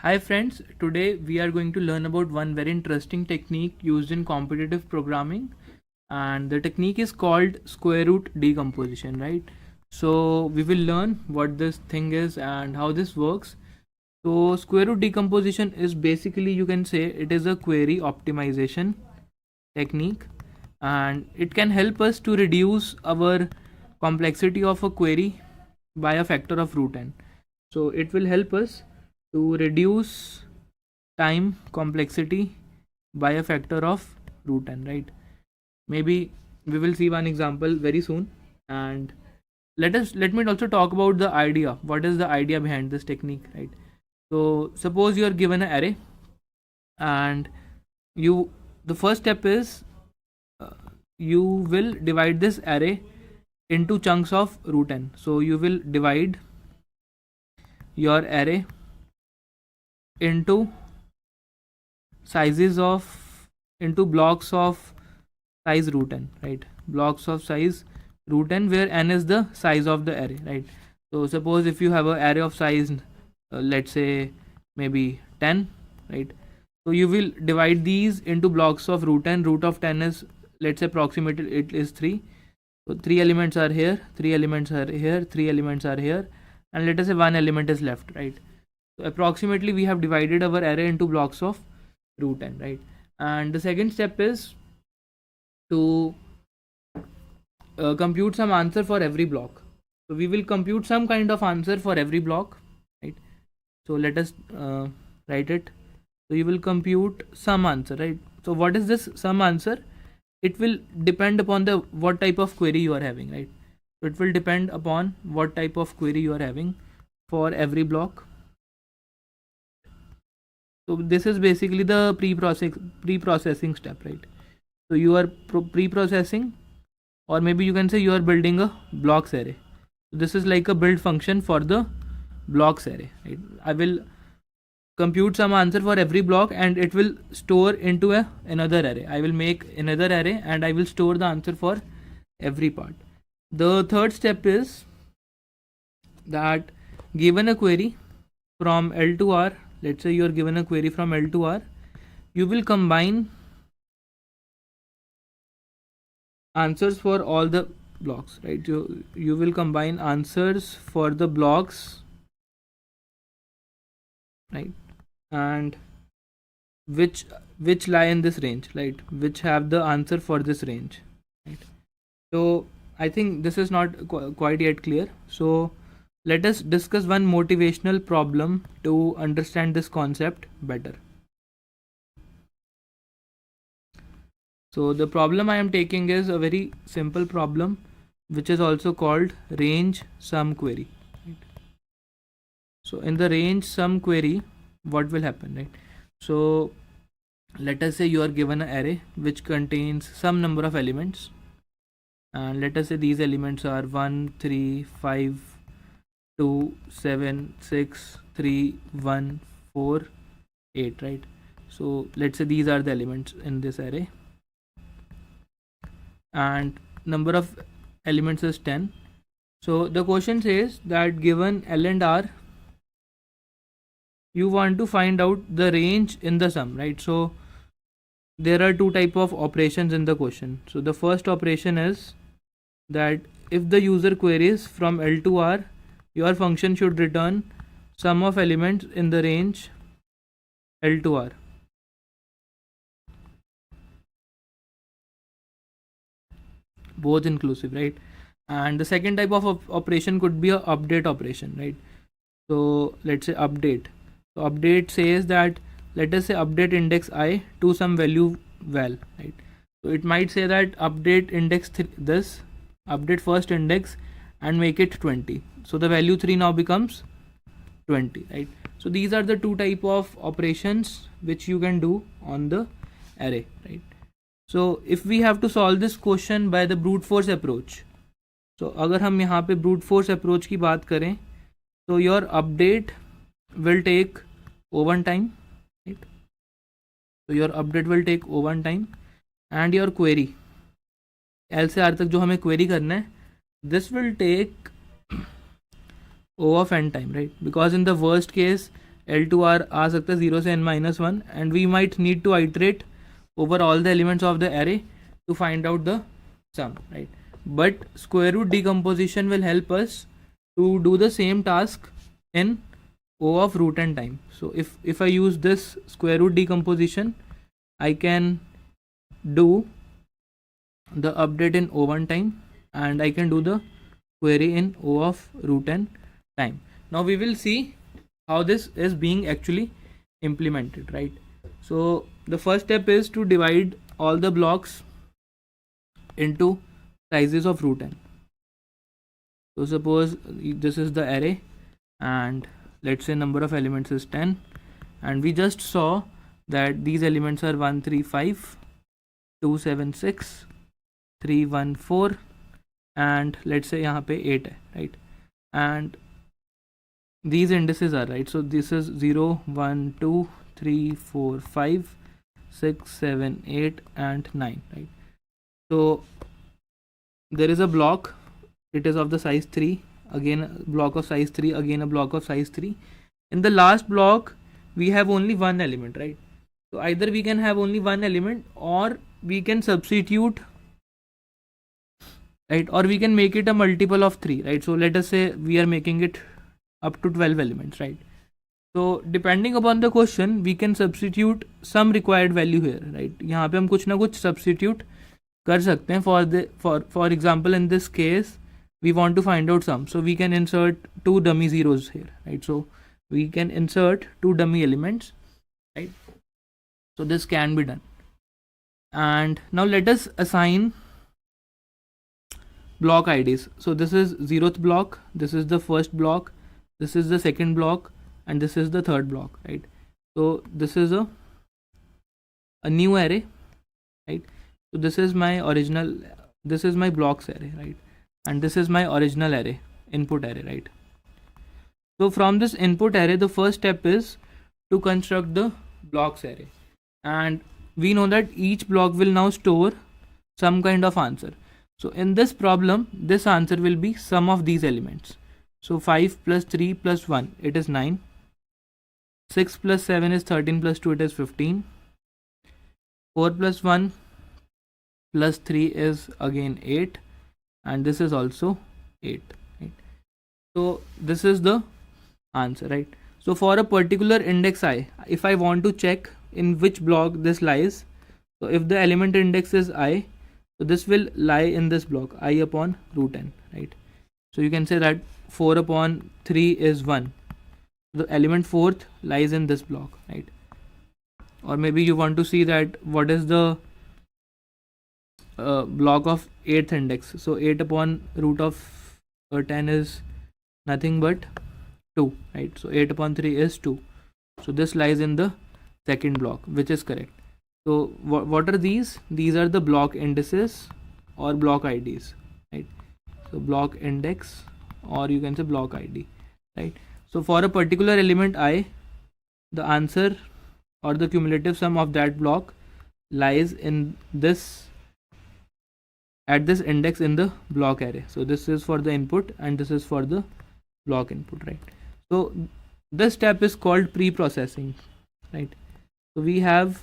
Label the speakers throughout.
Speaker 1: Hi friends, today we are going to learn about one very interesting technique used in competitive programming, and the technique is called square root decomposition, right? So we will learn what this thing is and how this works. So square root decomposition is basically, you can say, it is a query optimization technique, and it can help us to reduce our complexity of a query by a factor of root n. So it will help us to reduce time complexity by a factor of root n, right? Maybe we will see one example very soon, and let me also talk about the idea. What is the idea behind this technique, right? So suppose you are given an array, and you the first step is you will divide this array into chunks of root n. So you will divide your array into sizes of into blocks of size root n, right? Blocks of size root n, where n is the size of the array, right? So suppose if you have an array of size let's say maybe 10, right? So you will divide these into blocks of root n. Root of 10 is, let's say, approximately it is 3. So 3 elements are here, 3 elements are here, 3 elements are here, and let us say 1 element is left, right? So approximately we have divided our array into blocks of root n, right? And the second step is to compute some answer for every block. So we will compute some kind of answer for every block, right? So let us write it. So you will compute some answer, right? So what is this some answer? It will depend upon the what type of query you are having, right? So it will depend upon what type of query you are having for every block. So this is basically the pre-processing step, right? So you are pre-processing, or maybe you can say you are building a blocks array. So this is like a build function for the blocks array, right? I will compute some answer for every block, and it will store into another array. I will make another array, and I will store the answer for every part. The third step is that given a query from L to R, let's say you are given a query from L to R, you will combine answers for all the blocks, right? You will combine answers for the blocks, right? And which lie in this range, right? Which have the answer for this range, right? So I think this is not quite yet clear. So let us discuss one motivational problem to understand this concept better. So the problem I am taking is a very simple problem, which is also called range sum query, right? So in the range sum query, what will happen, right? So let us say you are given an array which contains some number of elements, and let us say these elements are 1, 3, 5, 2, 7, 6, 3, 1, 4, 8, right? So let's say these are the elements in this array, and number of elements is 10. So the question says that given L and R, you want to find out the range in the sum, right? So there are two type of operations in the question. So the first operation is that if the user queries from L to R, your function should return sum of elements in the range L to R. Both inclusive, right? And the second type of operation could be a update operation, right? So let's say update. So update says that, let us say update index I to some value val, right? So it might say that update index this update first index and make it 20. So the value 3 now becomes 20, right? So these are the two type of operations which you can do on the array, right? So if we have to solve this question by the brute force approach, so अगर हम यहाँ पे brute force approach की बात करें, so your update will take O1 time, right? So your update will take O1 time, and your query L से R तक जो हमें query करना है, this will take O of n time, right? Because in the worst case L to R आ सकता है 0 से n minus 1, and we might need to iterate over all the elements of the array to find out the sum, right? But square root decomposition will help us to do the same task in O of root and time. So if I use this square root decomposition, I can do the update in O1 time, and I can do the query in O of root and time. Now we will see how this is being actually implemented, right? So the first step is to divide all the blocks into sizes of root n. So suppose this is the array, and let's say number of elements is 10, and we just saw that these elements are 1 3 5 2 7 6 3 1 4, and let's say यहाँ पे 8 है, right? And these indices are, right? So this is 0 1 2 3 4 5 6 7 8 and 9, right? So there is a block, it is of the size 3, again a block of size 3, again a block of size 3. In the last block we have only one element, right? So either we can have only one element, or we can substitute, right? Or we can make it a multiple of 3, right? So let us say we are making it up to 12 elements, right? So depending upon the question we can substitute some required value here, right? यहाँ पे हम कुछ ना कुछ substitute कर सकते हैं. For example, in this case we want to find out sum, so we can insert 2 dummy zeros here, right? So we can insert 2 dummy elements, right? So this can be done. And now let us assign block IDs. So this is 0th block, this is the first block, this is the second block, and this is the third block, right? So this is a new array, right? So this is my original, this is my blocks array, right? And this is my original array, input array, right? So from this input array, the first step is to construct the blocks array, and we know that each block will now store some kind of answer. So in this problem, this answer will be sum of these elements. So 5 plus 3 plus 1, it is 9. 6 plus 7 is 13 plus 2, it is 15. 4 plus 1 plus 3 is again 8, and this is also 8, right? So this is the answer, right? So for a particular index I, if I want to check in which block this lies, so if the element index is I, so this will lie in this block I upon root n, right? So you can say that 4 upon 3 is 1. The element 4th lies in this block, right? Or maybe you want to see that what is the block of 8th index. So 8 upon root of 10 is nothing but 2, right? So 8 upon 3 is 2. So this lies in the second block, which is correct. So what are these? These are the block indices or block IDs, right? So block index, or you can say block ID, right? So for a particular element I, the answer or the cumulative sum of that block lies in this, at this index in the block array. So this is for the input and this is for the block input, right? So this step is called pre-processing, right? So we have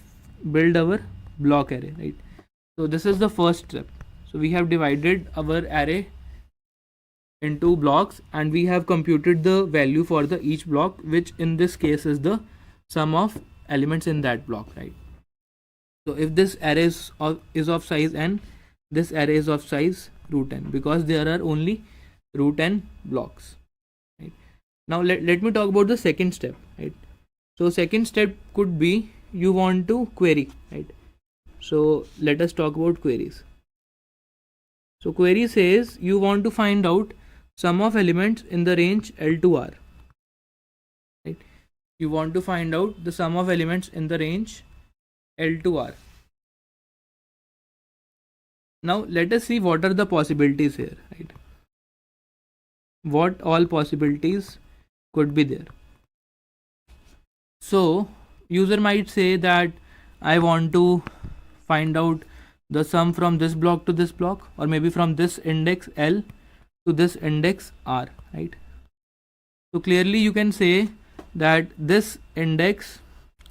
Speaker 1: build our block array, right? So this is the first step. So we have divided our array into blocks, and we have computed the value for the each block, which in this case is the sum of elements in that block, right? So if this array is of size n, this array is of size root n, because there are only root n blocks, right? Now let me talk about the second step, right? So second step could be you want to query, right? So let us talk about queries. So query says you want to find out sum of elements in the range L to R, right? You want to find out the sum of elements in the range L to R. Now let us see what are the possibilities here, right? What all possibilities could be there. So user might say that I want to find out the sum from this block to this block, or maybe from this index L to this index R, right? So clearly you can say that this index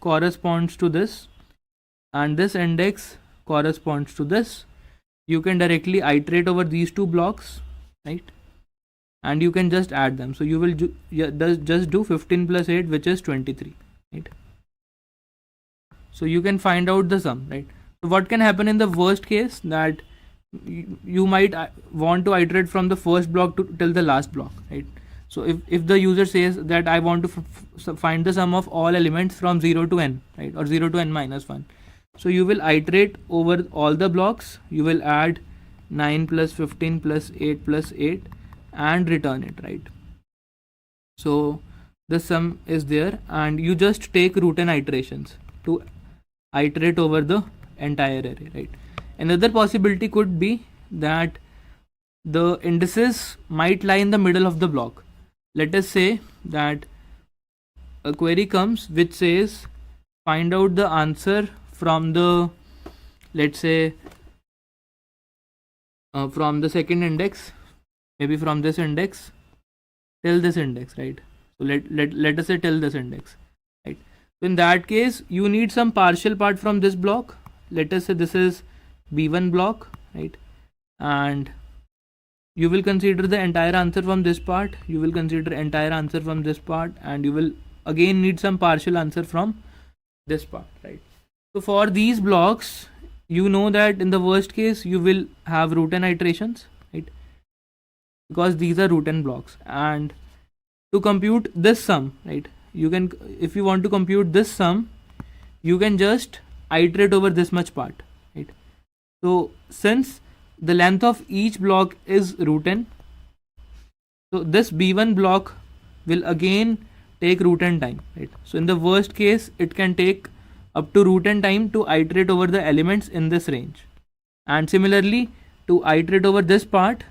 Speaker 1: corresponds to this and this index corresponds to this, you can directly iterate over these two blocks, right? And you can just add them. So you will just do 15 plus 8, which is 23, right? So you can find out the sum, right? So what can happen in the worst case, that you might want to iterate from the first block till the last block, right? So if the user says that I want to find the sum of all elements from 0 to n, right, or 0 to n minus 1, so you will iterate over all the blocks, you will add 9 plus 15 plus 8 plus 8 and return it, right? So the sum is there, and you just take root n iterations to iterate over the entire array, right? Another possibility could be that the indices might lie in the middle of the block. Let us say that a query comes which says find out the answer from the, let's say, from the second index, maybe from this index till this index, right? So let us say till this index, right? So in that case, you need some partial part from this block. Let us say this is b1 block, right? And you will consider the entire answer from this part, you will consider entire answer from this part, and you will again need some partial answer from this part, right? So for these blocks, you know that in the worst case you will have root n iterations, right? Because these are root n blocks. And to compute this sum, right, you can, if you want to compute this sum, you can just iterate over this much part, right? So since the length of each block is root n, so this b1 block will again take root n time, right? So in the worst case, it can take up to root n time to iterate over the elements in this range. And similarly, to iterate over this part,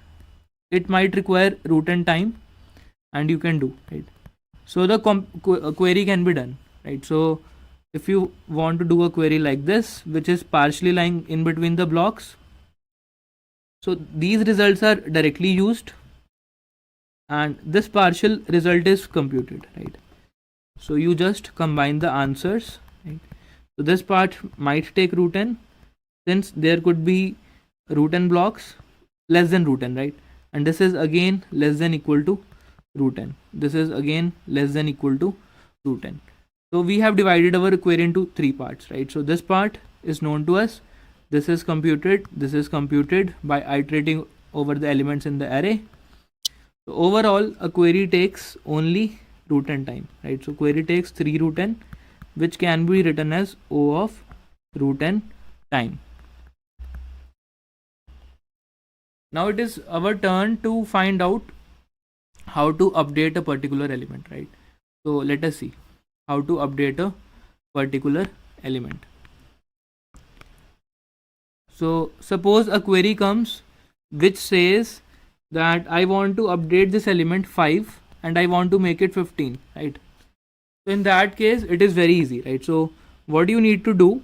Speaker 1: it might require root n time, and you can do, right? So the query can be done, right? So if you want to do a query like this, which is partially lying in between the blocks, so these results are directly used and this partial result is computed, right? So you just combine the answers, right? So this part might take root n, since there could be root n blocks less than root n, right? And this is again less than equal to root n. This is again less than equal to root n. So we have divided our query into three parts, right? So this part is known to us. This is computed by iterating over the elements in the array. So overall, a query takes only root n time, right? So query takes 3 root n, which can be written as O of root n time. Now it is our turn to find out how to update a particular element, right? So let us see how to update a particular element. So suppose a query comes which says that I want to update this element 5 and I want to make it 15, right? So in that case, it is very easy, right? So what you need to do,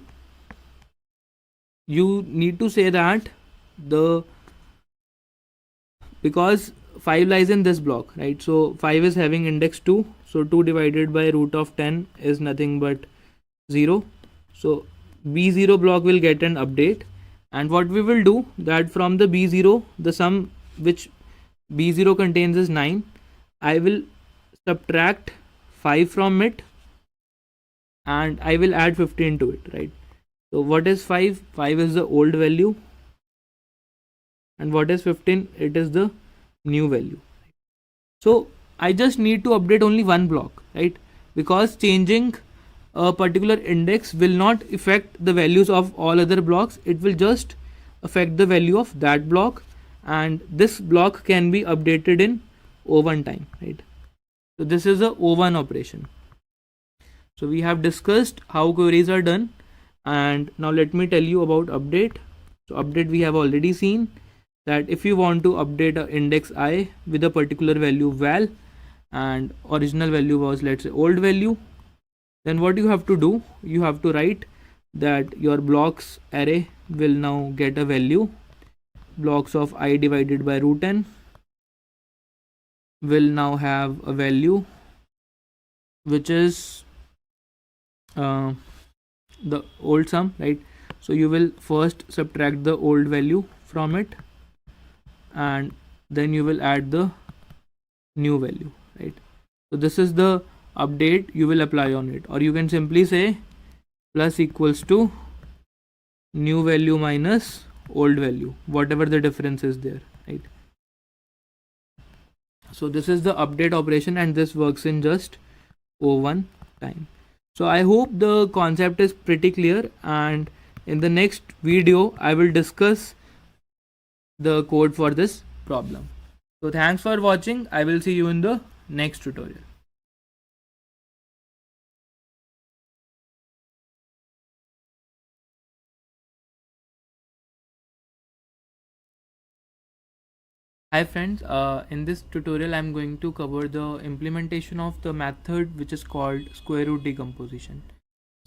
Speaker 1: you need to say that because 5 lies in this block, right? So 5 is having index 2, so 2 divided by root of 10 is nothing but 0. So b0 block will get an update, and what we will do, that from the b0, the sum which b0 contains is 9. I will subtract 5 from it and I will add 15 to it, right? So what is 5? 5 is the old value, and what is 15? It is the new value. So I just need to update only one block, right? Because changing a particular index will not affect the values of all other blocks. It will just affect the value of that block, and this block can be updated in O1 time, right? So this is a O1 operation. So we have discussed how queries are done, and now let me tell you about update. So update we have already seen, that if you want to update a index I with a particular value val, and original value was, let's say, old value, then what you have to do, you have to write that your blocks array will now get a value. Blocks of I divided by root n will now have a value which is the old sum, right? So you will first subtract the old value from it, and then you will add the new value, right? So this is the update you will apply on it, or you can simply say plus equals to new value minus old value, whatever the difference is there, right? So this is the update operation, and this works in just O1 time. So I hope the concept is pretty clear, and in the next video I will discuss the code for this problem. So thanks for watching. I will see you in the next tutorial. Hi friends, in this tutorial I'm going to cover the implementation of the method which is called square root decomposition.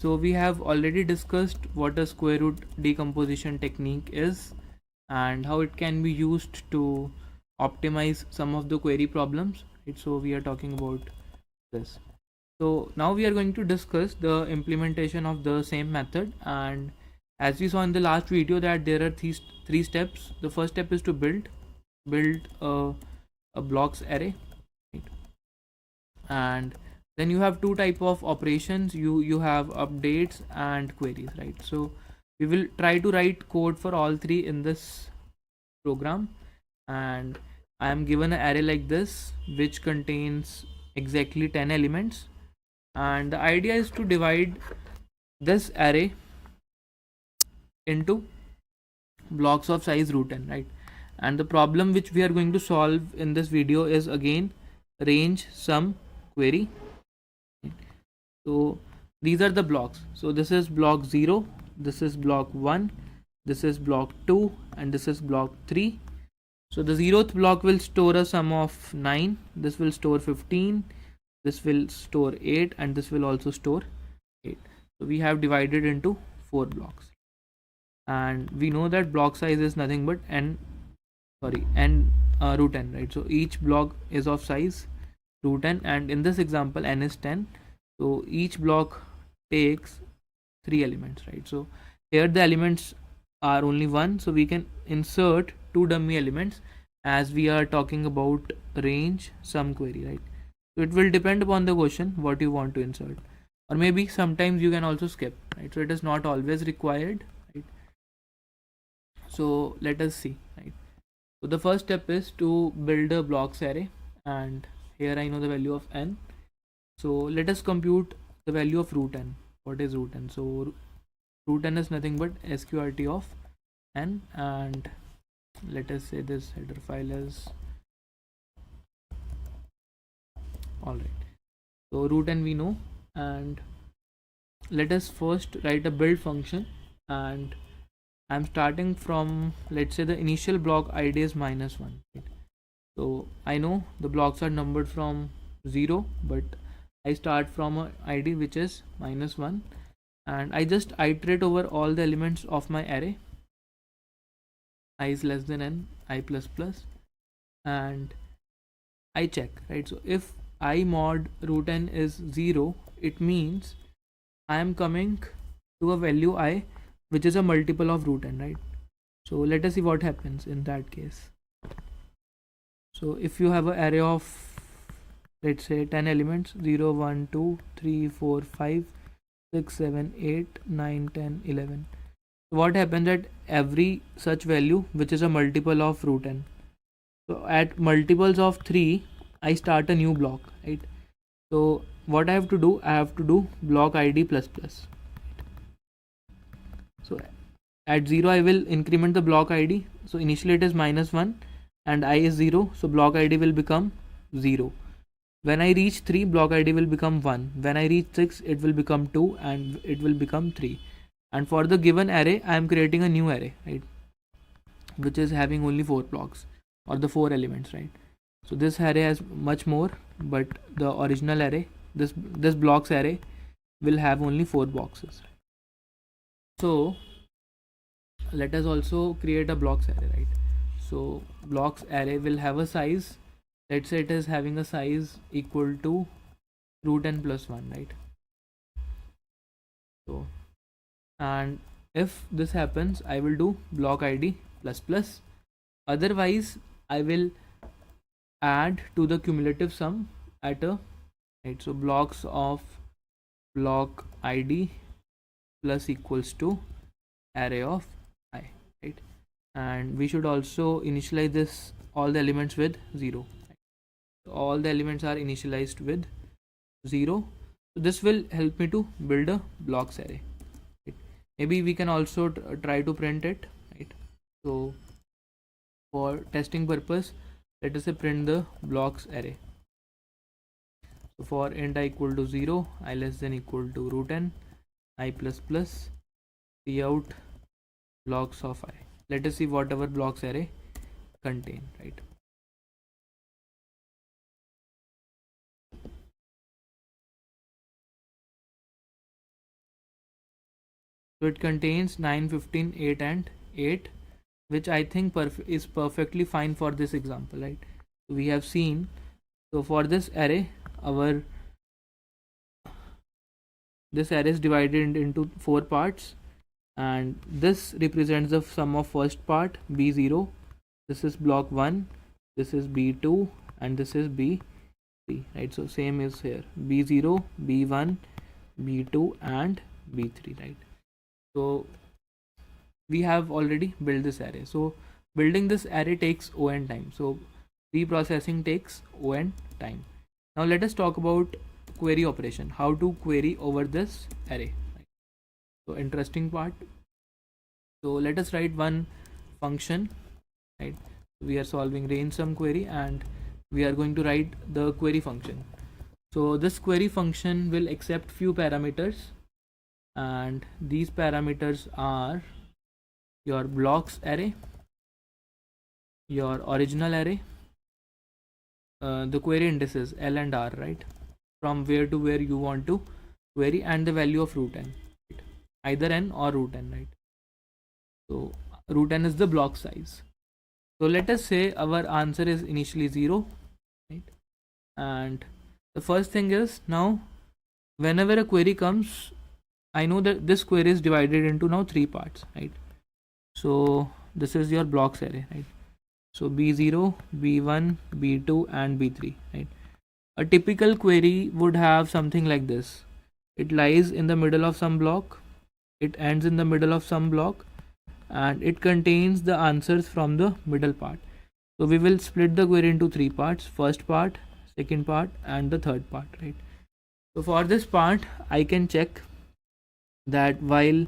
Speaker 1: So we have already discussed what a square root decomposition technique is and how it can be used to optimize some of the query problems, right? So we are talking about this. So now we are going to discuss the implementation of the same method, and as we saw in the last video that there are three steps. The first step is to build a blocks array, right? And then you have two type of operations. You have updates and queries, right? So we will try to write code for all three in this program, and I am given an array like this which contains exactly 10 elements, and the idea is to divide this array into blocks of size root n, right? And the problem which we are going to solve in this video is again range sum query. So these are the blocks. So this is block 0, this is block 1, this is block 2, and this is block 3. So the 0th block will store a sum of 9, this will store 15, this will store 8, and this will also store 8. So we have divided into 4 blocks, and we know that block size is nothing but root n, right? So each block is of size root n, and in this example n is 10. So each block takes 3 elements, right? So here the elements are only 1, so we can insert 2 dummy elements as we are talking about range sum query, right? So it will depend upon the question what you want to insert, or maybe sometimes you can also skip, right? So it is not always required, right? So let us see, right? So the first step is to build a blocks array, and here I know the value of n. So let us compute the value of root n. What is root n? So root n is nothing but sqrt of n, and let us say this header file is alright. So root n we know, and let us first write a build function, and I'm starting from, let's say, the initial block id is -1, right? So I know the blocks are numbered from 0, but I start from a id which is -1, and I just iterate over all the elements of my array. I is less than n, I plus plus, and I check, right? So if I mod root n is 0, it means I am coming to a value I which is a multiple of root n, right? So let us see what happens in that case. So if you have an array of, let's say, 10 elements, 0 1 2 3 4 5 6 7 8 9 10 11, what happens at every such value which is a multiple of root n? So at multiples of 3 I start a new block, right? So what I have to do, I have to do block id plus plus. So at 0 I will increment the block id. So initially it is -1 and I is 0, so block id will become 0. When I reach 3, block id will become 1. When I reach 6, it will become 2, and it will become 3. And for the given array I am creating a new array, right, which is having only 4 blocks, or the 4 elements, right? So this array has much more, but the original array, this blocks array, will have only 4 boxes. So let us also create a blocks array, right? So blocks array will have a size, let's say it is having a size equal to root n plus 1, right? So, and if this happens, I will do block id plus plus. Otherwise, I will add to the cumulative sum at a, right? So blocks of block id plus equals to array of I, right? And we should also initialize this all the elements with 0. So all the elements are initialized with 0. So this will help me to build a blocks array, right? Maybe we can also try to print it, right? So for testing purpose, let us say print the blocks array. So for int I equal to 0, I less than equal to root n, I plus plus, cout blocks of I. Let us see what our blocks array contain, right? So it contains 9, 15, 8 and 8, which I think is perfectly fine for this example, right? So we have seen, so for this array, this array is divided into 4 parts, and this represents the sum of first part b0, this is block 1, this is b2, and this is b3, right? So same is here, b0, b1, b2 and b3, right? So we have already built this array. So building this array takes on time, so reprocessing takes on time. Now let us talk about query operation, how to query over this array, right? So interesting part. So let us write one function, right? We are solving range sum query and we are going to write the query function. So this query function will accept few parameters, and these parameters are your blocks array, your original array, the query indices L and R, right? From where to where you want to query, and the value of root n, right? Either n or root n, right? So root n is the block size. So let us say our answer is initially 0, right? And the first thing is, now whenever a query comes, I know that this query is divided into now 3 parts, right? So this is your blocks array, right? So b0, b1, b2 and b3, right? A typical query would have something like this. It lies in the middle of some block, it ends in the middle of some block, and it contains the answers from the middle part. So we will split the query into 3 parts, first part, second part and the third part, right? So for this part, I can check that while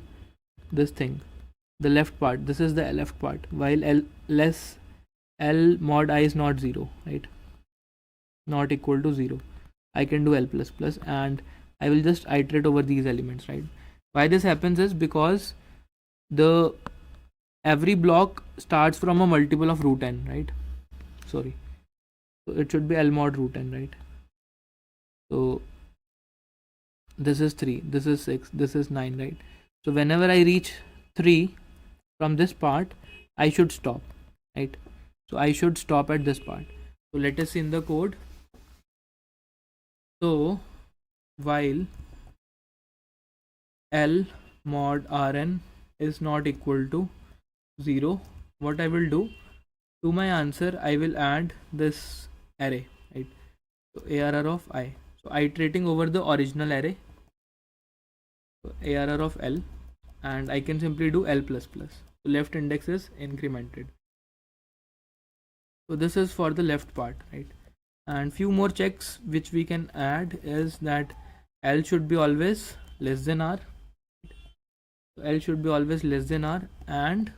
Speaker 1: this thing, the left part, this is the left part, while L mod I is not 0, right? Not equal to 0, I can do L plus plus, and I will just iterate over these elements, right? Why this happens is because every block starts from a multiple of root n, right? Sorry, so it should be L mod root n, right? So this is 3, this is 6, this is 9, right? So whenever I reach 3 from this part, I should stop, right? So I should stop at this part. So let us see in the code. So while L mod Rn is not equal to 0, what I will do, to my answer I will add this array, right? So ARR of I, so iterating over the original array, so ARR of L, and I can simply do L plus plus. So left index is incremented. So this is for the left part, right? And few more checks which we can add is that L should be always less than R. So L should be always less than R, and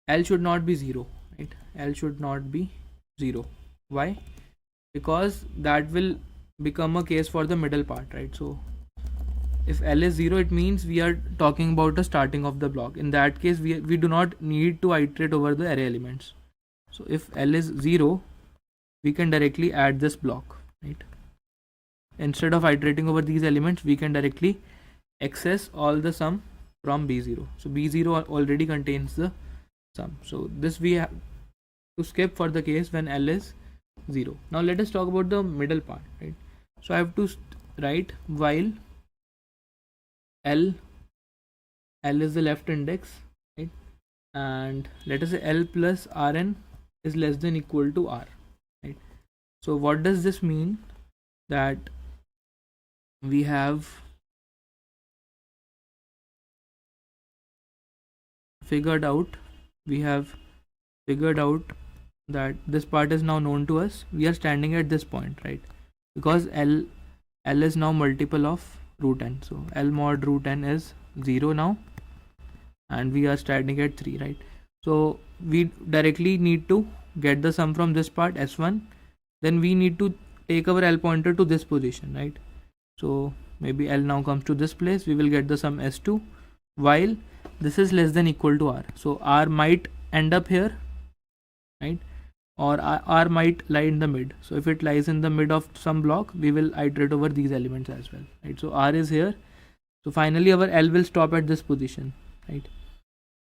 Speaker 1: L should not be 0, right? L should not be 0. Why? Because that will become a case for the middle part, right? So if L is 0, it means we are talking about the starting of the block. In that case, we do not need to iterate over the array elements. So if L is 0, we can directly add this block, right? Instead of iterating over these elements, we can directly access all the sum from b0. So b0 already contains the sum. So this we have to skip for the case when L is 0. Now let us talk about the middle part, right? So I have to write while L is the left index, right? And let us say L plus Rn is less than equal to R, right? So what does this mean? That we have figured out that this part is now known to us. We are standing at this point, right? Because L is now multiple of root n. So L mod root n is 0 now, and we are standing at 3, right? So we directly need to get the sum from this part S1. Then we need to take our L pointer to this position, right? So maybe L now comes to this place. We will get the sum S2 while this is less than equal to R. So R might end up here, right? Or R might lie in the mid. So if it lies in the mid of some block, we will iterate over these elements as well, right? So R is here. So finally our L will stop at this position, right?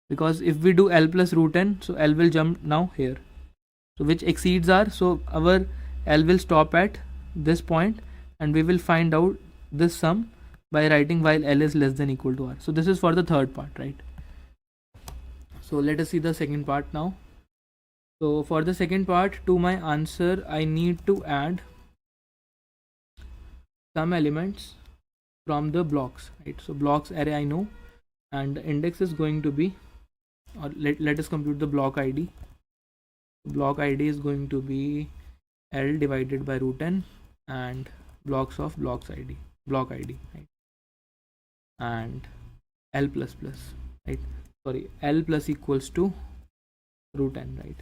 Speaker 1: Because if we do L plus root n, so L will jump now here, so which exceeds R. So our L will stop at this point, and we will find out this sum by writing while L is less than equal to R. So this is for the third part, right? So let us see the second part now. So for the second part, to my answer, I need to add some elements from the blocks, right? So blocks array I know, and the index is going to be, or let us compute the block ID. Block ID is going to be L divided by root n and blocks of block ID, right? And L plus plus, right? Sorry, L plus equals to root n, right?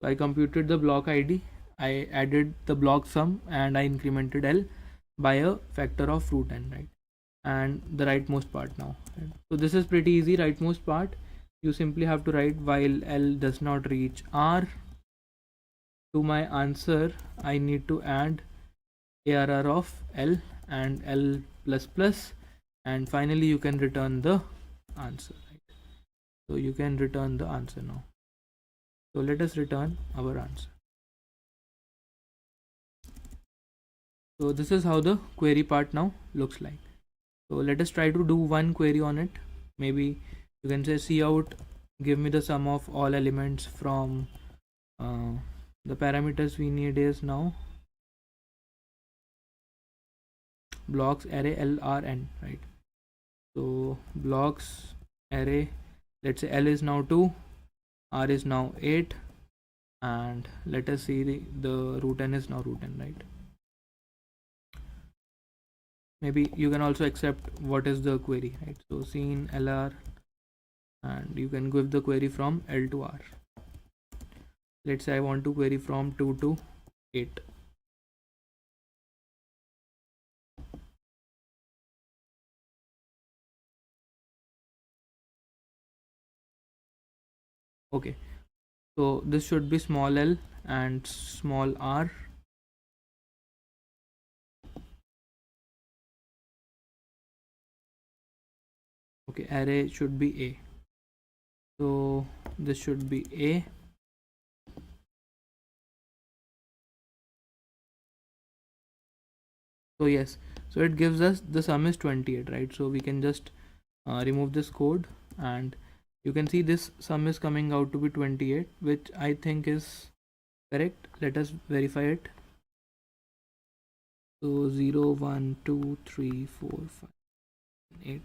Speaker 1: So I computed the block ID, I added the block sum, and I incremented L by a factor of root n, right? And the rightmost part now, right? So this is pretty easy. Rightmost part, you simply have to write while L does not reach R. To my answer, I need to add ARR of L and L plus plus, and finally you can return the answer, right? So you can return the answer now. So let us return our answer. So this is how the query part now looks like. So let us try to do one query on it. Maybe you can say cout, give me the sum of all elements from the parameters we need is now blocks array LRN, right? So blocks array, let's say L is now 2, R is now 8, and let us see the root n is now root n, right? Maybe you can also accept what is the query, right? So scene LR, and you can give the query from L to R. Let's say I want to query from 2 to 8. Okay, so this should be small l and small r. Okay, array should be A. So this should be A. So yes, so it gives us the sum is 28, right? So we can just remove this code, and you can see this sum is coming out to be 28, which I think is correct. Let us verify it. So 0, 1, 2, 3, 4, 5, 8.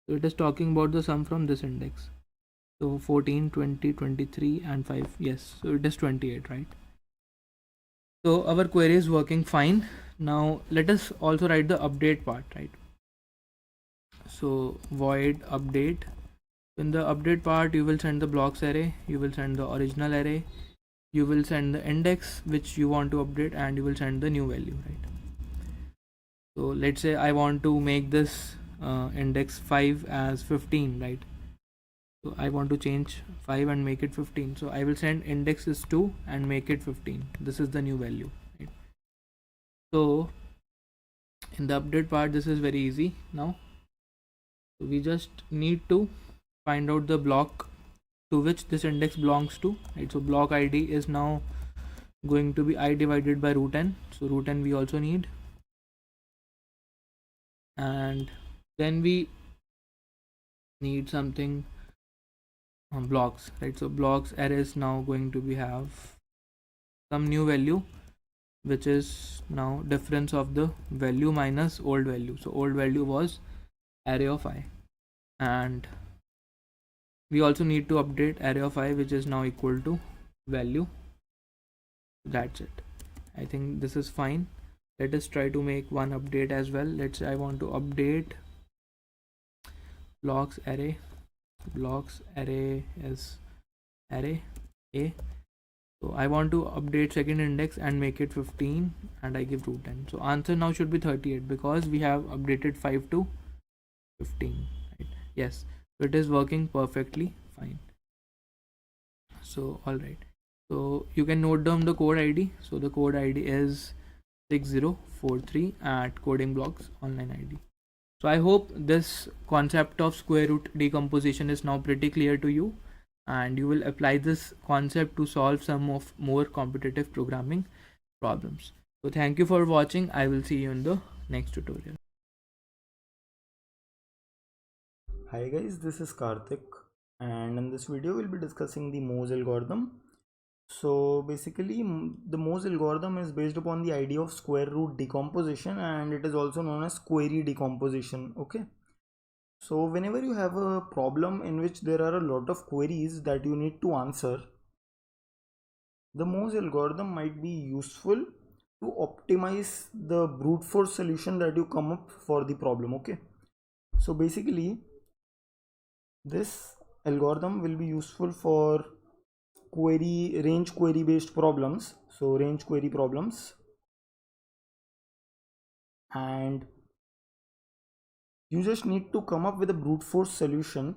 Speaker 1: So it is talking about the sum from this index. So 14, 20, 23 and 5. Yes, so it is 28, right? So our query is working fine. Now let us also write the update part, right? So void update. In the update part, you will send the blocks array, you will send the original array, you will send the index which you want to update, and you will send the new value, right? So let's say I want to make this index 5 as 15, right? So I want to change 5 and make it 15. So I will send index is 2 and make it 15. This is the new value, right? So in the update part, this is very easy now. So we just need to find out the block to which this index belongs to, right? So block ID is now going to be I divided by root n. So root n we also need, and then we need something blocks, right? So blocks array is now going to be have some new value, which is now difference of the value minus old value. So old value was array of I, and we also need to update array of I, which is now equal to value. That's it. I think this is fine. Let us try to make one update as well. Let's say I want to update blocks array is array a. So I want to update second index and make it 15, and I give root n. So answer now should be 38 because we have updated 5 to 15, right? Yes, so it is working perfectly fine. So all right, so you can note down the code ID. So the code ID is 6043 at Coding Blocks Online ID. So I hope this concept of square root decomposition is now pretty clear to you, and you will apply this concept to solve some of more competitive programming problems. So thank you for watching. I will see you in the next tutorial.
Speaker 2: Hi guys, this is Karthik, and in this video we'll be discussing the Mohs algorithm. So basically the Mohs algorithm is based upon the idea of square root decomposition, and it is also known as query decomposition. Okay, so whenever you have a problem in which there are a lot of queries that you need to answer, the Mohs algorithm might be useful to optimize the brute force solution that you come up for the problem. Okay, so basically this algorithm will be useful for range query based problems. So range query problems, and you just need to come up with a brute force solution.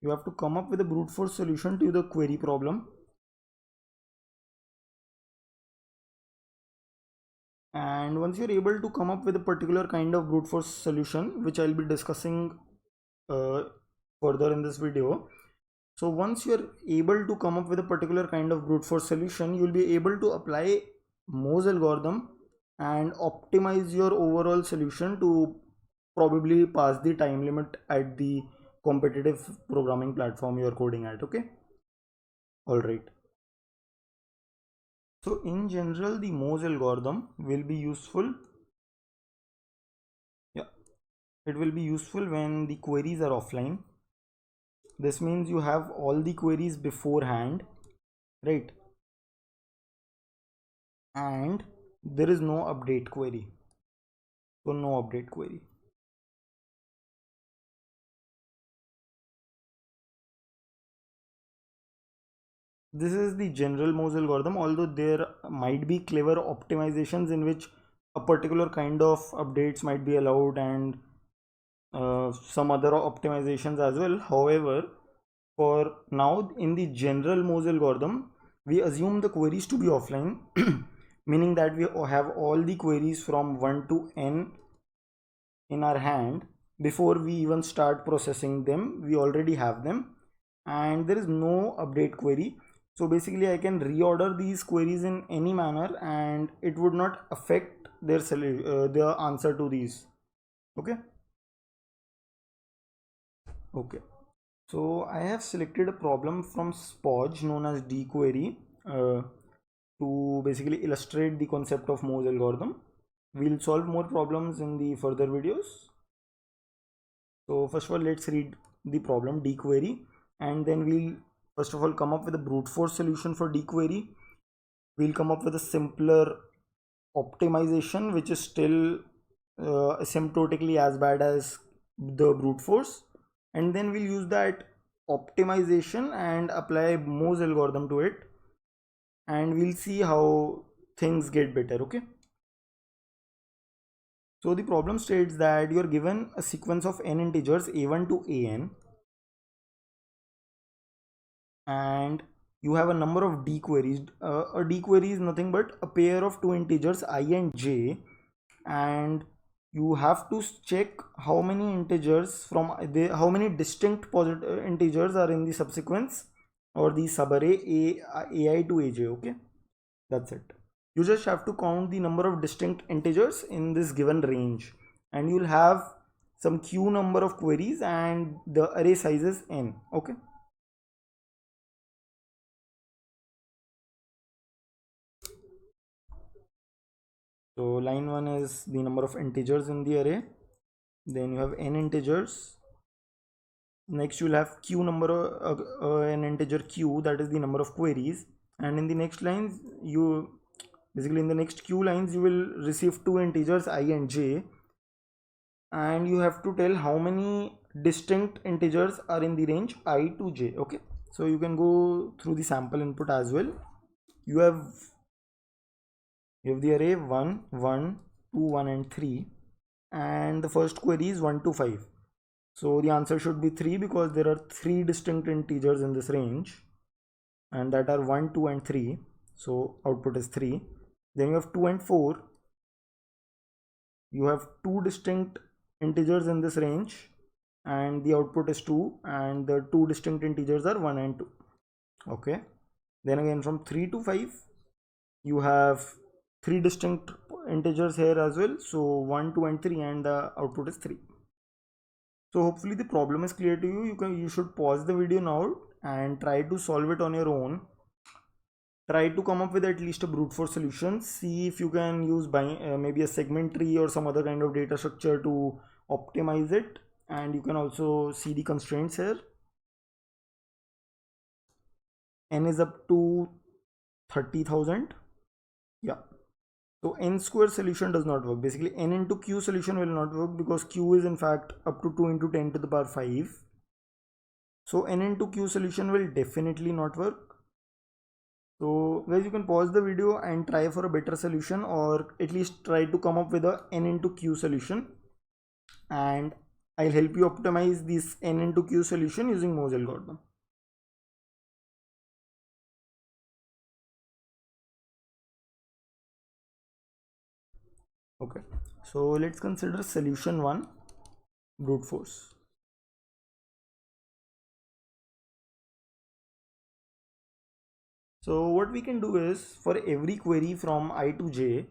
Speaker 2: You have to come up with a brute force solution to the query problem, and once you're able to come up with a particular kind of brute force solution, which I'll be discussing further in this video. So once you're able to come up with a particular kind of brute force solution, you'll be able to apply Mohs algorithm and optimize your overall solution to probably pass the time limit at the competitive programming platform you're coding at. Okay, all right. So in general, the Mohs algorithm will be useful. Yeah, it will be useful when the queries are offline. This means you have all the queries beforehand, right? And there is no update query. So no update query. This is the general Mohs algorithm, although there might be clever optimizations in which a particular kind of updates might be allowed, and some other optimizations as well. However, for now, in the general Mohs algorithm, we assume the queries to be offline, meaning that we have all the queries from 1 to n in our hand. Before we even start processing them, we already have them, and there is no update query. So basically I can reorder these queries in any manner and it would not affect their answer to these. Okay, so I have selected a problem from Spoj known as dQuery to basically illustrate the concept of Mohs algorithm. We'll solve more problems in the further videos. So first of all, let's read the problem dQuery, and then we'll first of all come up with a brute force solution for dQuery. We'll come up with a simpler optimization which is still asymptotically as bad as the brute force, and then we'll use that optimization and apply Mohs algorithm to it, and we'll see how things get better. Okay, so the problem states that you are given a sequence of n integers a1 to an, and you have a number of d queries. A d query is nothing but a pair of two integers I and j, and you have to check how many integers from how many distinct positive integers are in the subsequence or the subarray ai to aj. Okay, That's it. You just have to count the number of distinct integers in this given range, and you'll have some q number of queries and the array size is n. Okay. So line 1 is the number of integers in the array, then you have n integers. Next you'll have q number an integer q, that is the number of queries, and in the next lines you basically in the next q lines you will receive two integers I and j, and you have to tell how many distinct integers are in the range I to j. Okay, so you can go through the sample input as well. You have the array 1 1 2 1 and 3, and the first query is 1 to 5. So the answer should be 3 because there are 3 distinct integers in this range, and that are 1 2 and 3, so output is 3. Then you have 2 and 4. You have 2 distinct integers in this range and the output is 2, and the 2 distinct integers are 1 and 2. Okay, then again from 3 to 5 you have 3 distinct integers here as well, so 1 2 and 3, and the output is 3. So hopefully the problem is clear to you. You should pause the video now and try to solve it on your own. Try to come up with at least a brute force solution. See if you can use maybe a segment tree or some other kind of data structure to optimize it, and you can also see the constraints here. N is up to 30,000. Yeah, so n square solution does not work. Basically n into q solution will not work because q is in fact up to 2 into 10 to the power 5. So n into q solution will definitely not work. So guys, you can pause the video and try for a better solution, or at least try to come up with a n into q solution, and I'll help you optimize this n into q solution using Mohs algorithm. Okay, so let's consider solution 1, brute force. So what we can do is, for every query from I to j,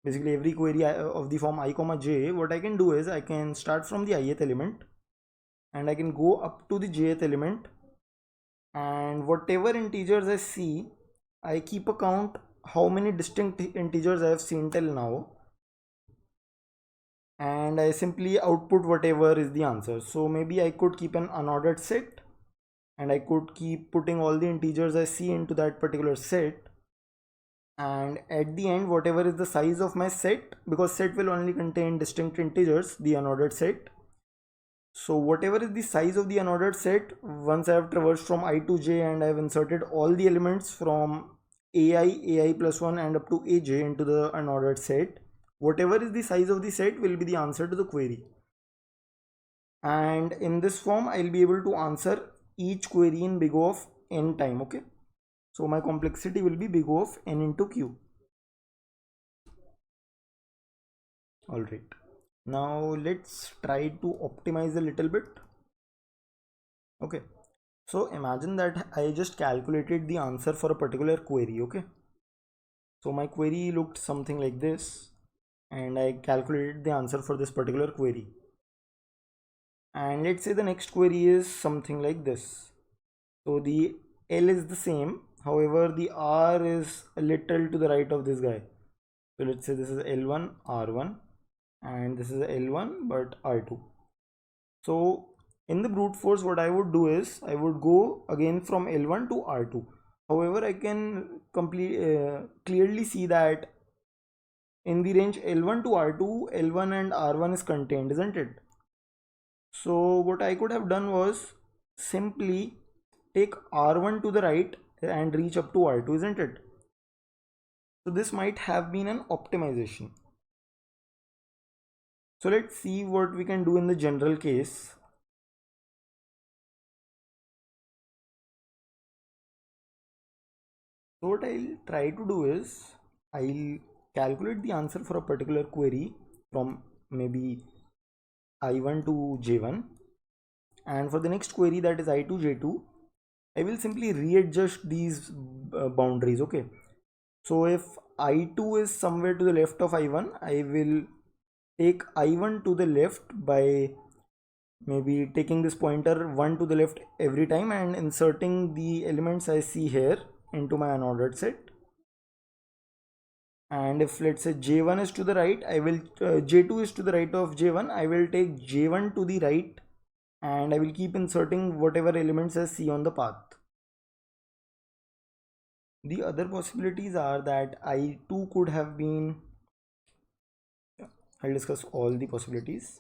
Speaker 2: basically every query of the form I comma j, what I can do is I can start from the ith element and I can go up to the jth element, and whatever integers I see, I keep a count how many distinct integers I have seen till now, and I simply output whatever is the answer. So maybe I could keep an unordered set, and I could keep putting all the integers I see into that particular set, and at the end whatever is the size of my set, because set will only contain distinct integers, the unordered set. So whatever is the size of the unordered set, once I have traversed from I to j and I have inserted all the elements from ai plus 1 and up to aj into the unordered set, whatever is the size of the set will be the answer to the query. And in this form I'll be able to answer each query in big O of n time. Okay, so my complexity will be big O of n into q. All right, now let's try to optimize a little bit. Okay, so imagine that I just calculated the answer for a particular query. Okay, so my query looked something like this, and I calculated the answer for this particular query. And let's say the next query is something like this. So the L is the same, however the R is a little to the right of this guy. So let's say this is L1 R1 and this is L1 but R2. So in the brute force what I would do is I would go again from L1 to R2. However, I can clearly see that in the range L1 to R2, L1 and R1 is contained, isn't it? So what I could have done was simply take R1 to the right and reach up to R2, isn't it? So this might have been an optimization. So let's see what we can do in the general case. So what I'll try to do is I'll calculate the answer for a particular query from maybe I1 to J1, and for the next query, that is I to J2, I will simply readjust these boundaries. Okay, So if I2 is somewhere to the left of I1, I will take I1 to the left by maybe taking this pointer 1 to the left every time and inserting the elements I see here into my unordered set. And if let's say J1 is to the right, I will J2 is to the right of J1, I will take J1 to the right and I will keep inserting whatever elements I see on the path. The other possibilities are that I2 could have been, I'll discuss all the possibilities.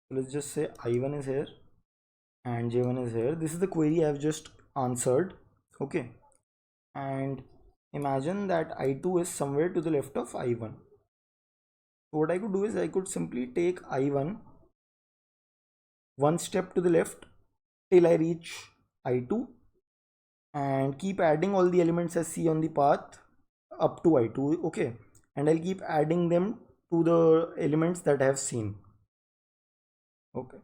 Speaker 2: Let's just say I1 is here and J1 is here. This is the query I've just answered. Okay. And imagine that I2 is somewhere to the left of I1. So what I could do is I could simply take I1 one step to the left till I reach I2 and keep adding all the elements I see on the path up to I2. Okay. And I'll keep adding them to the elements that I have seen. Okay.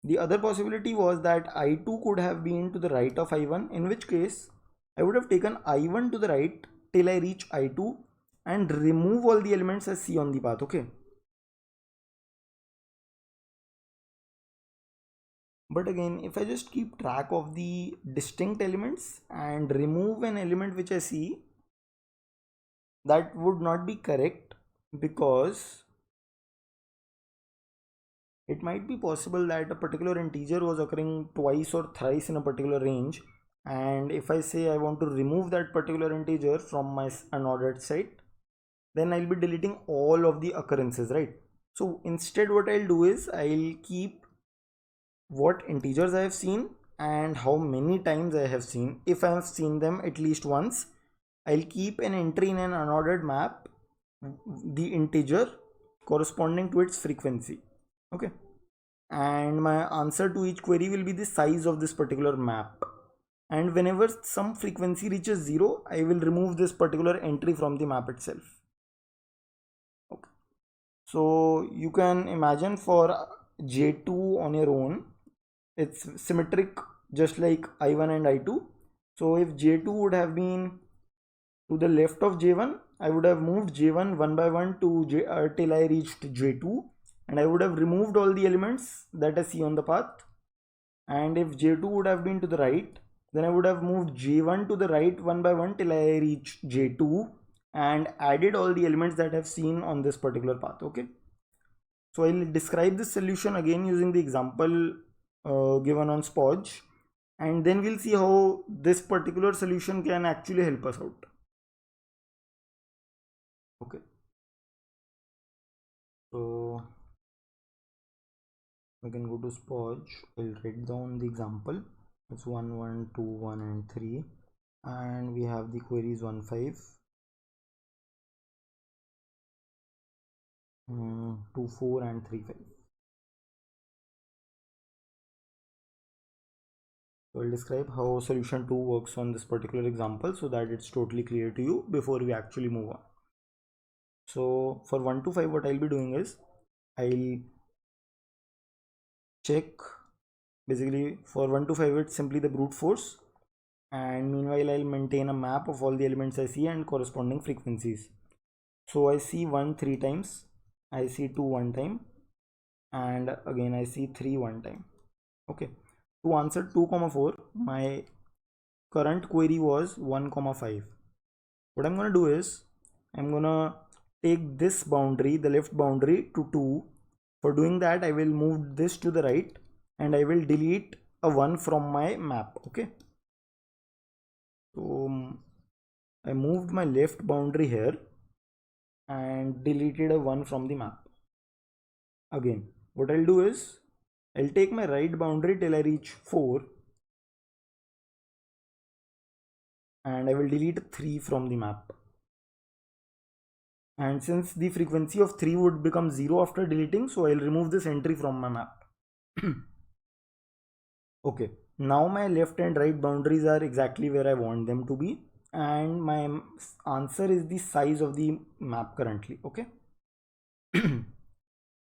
Speaker 2: The other possibility was that I2 could have been to the right of I1, in which case I would have taken I1 to the right till I reach I2 and remove all the elements I see on the path. Okay. But again, if I just keep track of the distinct elements and remove an element which I see, that would not be correct, because it might be possible that a particular integer was occurring twice or thrice in a particular range, and if I say I want to remove that particular integer from my unordered set, then I'll be deleting all of the occurrences, right? So instead what I'll do is I'll keep what integers I have seen and how many times I have seen. If I have seen them at least once, I'll keep an entry in an unordered map, the integer corresponding to its frequency. Okay. And my answer to each query will be the size of this particular map. And whenever some frequency reaches 0, I will remove this particular entry from the map itself. Okay. So you can imagine for J2 on your own, it's symmetric just like I1 and I2. So if J2 would have been to the left of J1, I would have moved J1 one by one to till I reached J2, and I would have removed all the elements that I see on the path. And if J2 would have been to the right, then I would have moved J1 to the right one by one till I reach J2 and added all the elements that I've seen on this particular path. Okay. So I'll describe this solution again using the example given on Spodge, and then we'll see how this particular solution can actually help us out. Okay. So we can go to Spodge. I'll write down the example. It's 1 1 2 1 and 3, and we have the queries 1 5 2 4 and 3 5. So I'll describe how solution 2 works on this particular example so that it's totally clear to you before we actually move on. So for 1 to 5, what I'll be doing is I'll check, basically for 1 to 5 it's simply the brute force, and meanwhile I'll maintain a map of all the elements I see and corresponding frequencies. So I see 1 3 times, I see 2 1 time, and again I see 3 1 time. Okay. To answer 2 4, my current query was 1 5. What I'm gonna do is I'm gonna take this boundary, the left boundary, to 2. For doing that, I will move this to the right and I will delete a 1 from my map. Okay. So I moved my left boundary here and deleted a 1 from the map. Again, what I'll do is I'll take my right boundary till I reach 4 and I will delete 3 from the map. And since the frequency of 3 would become 0 after deleting, so I'll remove this entry from my map. Okay, now my left and right boundaries are exactly where I want them to be, and my answer is the size of the map currently. Okay.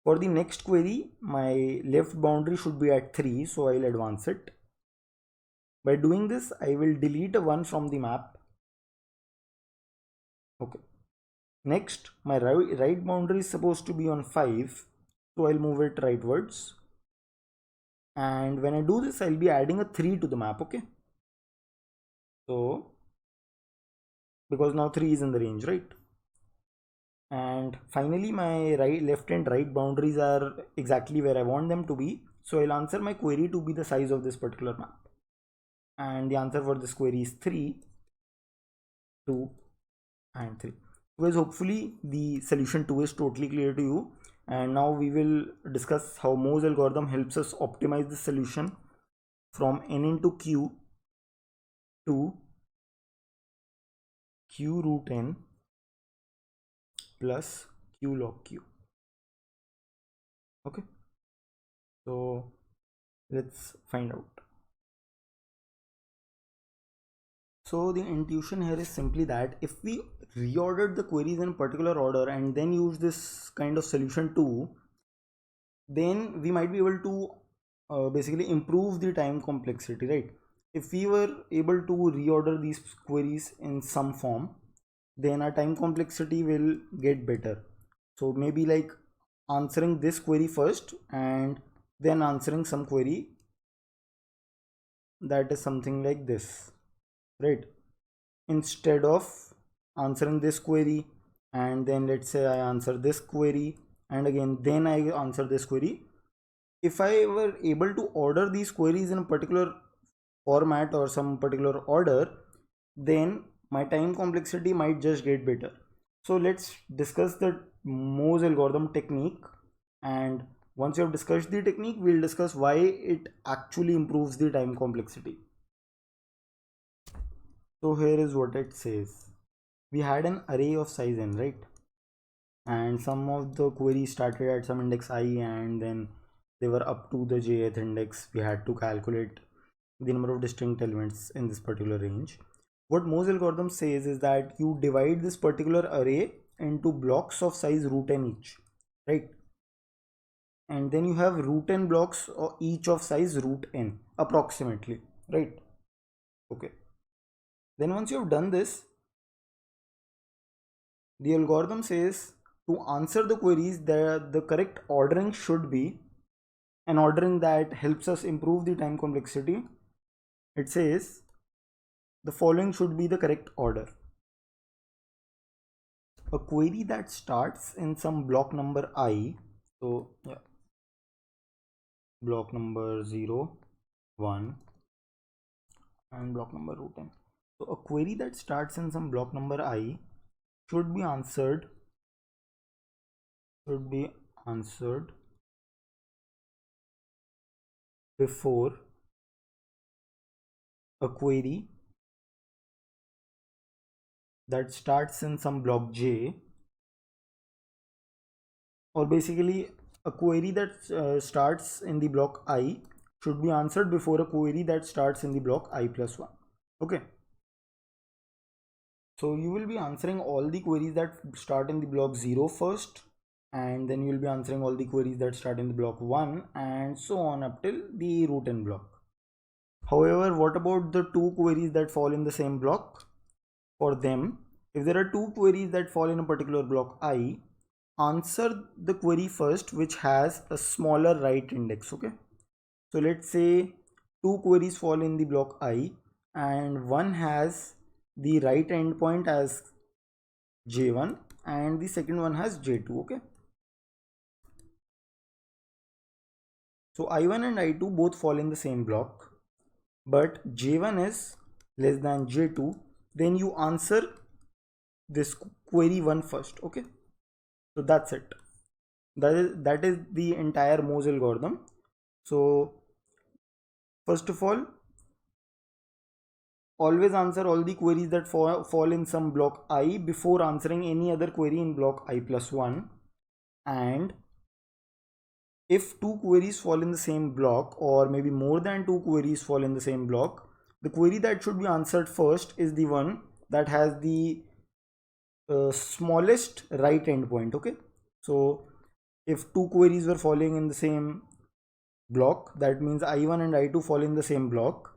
Speaker 2: For the next query, my left boundary should be at 3, so I'll advance it. By doing this, I will delete a 1 from the map Okay. Next, my right boundary is supposed to be on 5, so I'll move it rightwards. And when I do this, I'll be adding a 3 to the map. Okay. So, because now 3 is in the range, right? And finally, my left and right boundaries are exactly where I want them to be. So I'll answer my query to be the size of this particular map. And the answer for this query is 3, 2, and 3. Guys, hopefully the solution 2 is totally clear to you. And now we will discuss how Moore's algorithm helps us optimize the solution from n into q to q root n plus q log q. Okay, so let's find out. So the intuition here is simply that if we reordered the queries in a particular order and then use this kind of solution too, then we might be able to basically improve the time complexity, right? If we were able to reorder these queries in some form, then our time complexity will get better. So maybe like answering this query first and then answering some query that is something like this, right? Instead of answering this query and then let's say I answer this query and again then I answer this query. If I were able to order these queries in a particular format or some particular order, then my time complexity might just get better. So let's discuss the Moore's algorithm technique, and once you have discussed the technique, we'll discuss why it actually improves the time complexity. So here is what it says. We had an array of size n, right? And some of the queries started at some index I and then they were up to the jth index. We had to calculate the number of distinct elements in this particular range. What Moore's algorithm says is that you divide this particular array into blocks of size root n each, right? And then you have root n blocks or each of size root n approximately, right? Okay. Then once you have done this, the algorithm says to answer the queries, the correct ordering should be an ordering that helps us improve the time complexity. It says the following should be the correct order. A query that starts in some block number I, so yeah, block number 0, 1 and block number root n. So a query that starts in some block number I should be answered before a query that starts in some block j, or basically a query that starts in the block I should be answered before a query that starts in the block I plus 1. Okay, so you will be answering all the queries that start in the block 0 first, and then you will be answering all the queries that start in the block 1 and so on up till the root n block. However, what about the two queries that fall in the same block? For them, if there are two queries that fall in a particular block I, answer the query first which has a smaller right index. Okay, so let's say two queries fall in the block I and one has the right endpoint as j1 and the second one has j2. Okay, so I1 and I2 both fall in the same block, but j1 is less than j2, then you answer this query 1 first. Okay, so that's it. That is the entire Moore's algorithm. So first of all, always answer all the queries that fall in some block I before answering any other query in block I plus 1. And if two queries fall in the same block, or maybe more than two queries fall in the same block, the query that should be answered first is the one that has the smallest right endpoint. Okay, so if two queries were falling in the same block, that means I1 and I2 fall in the same block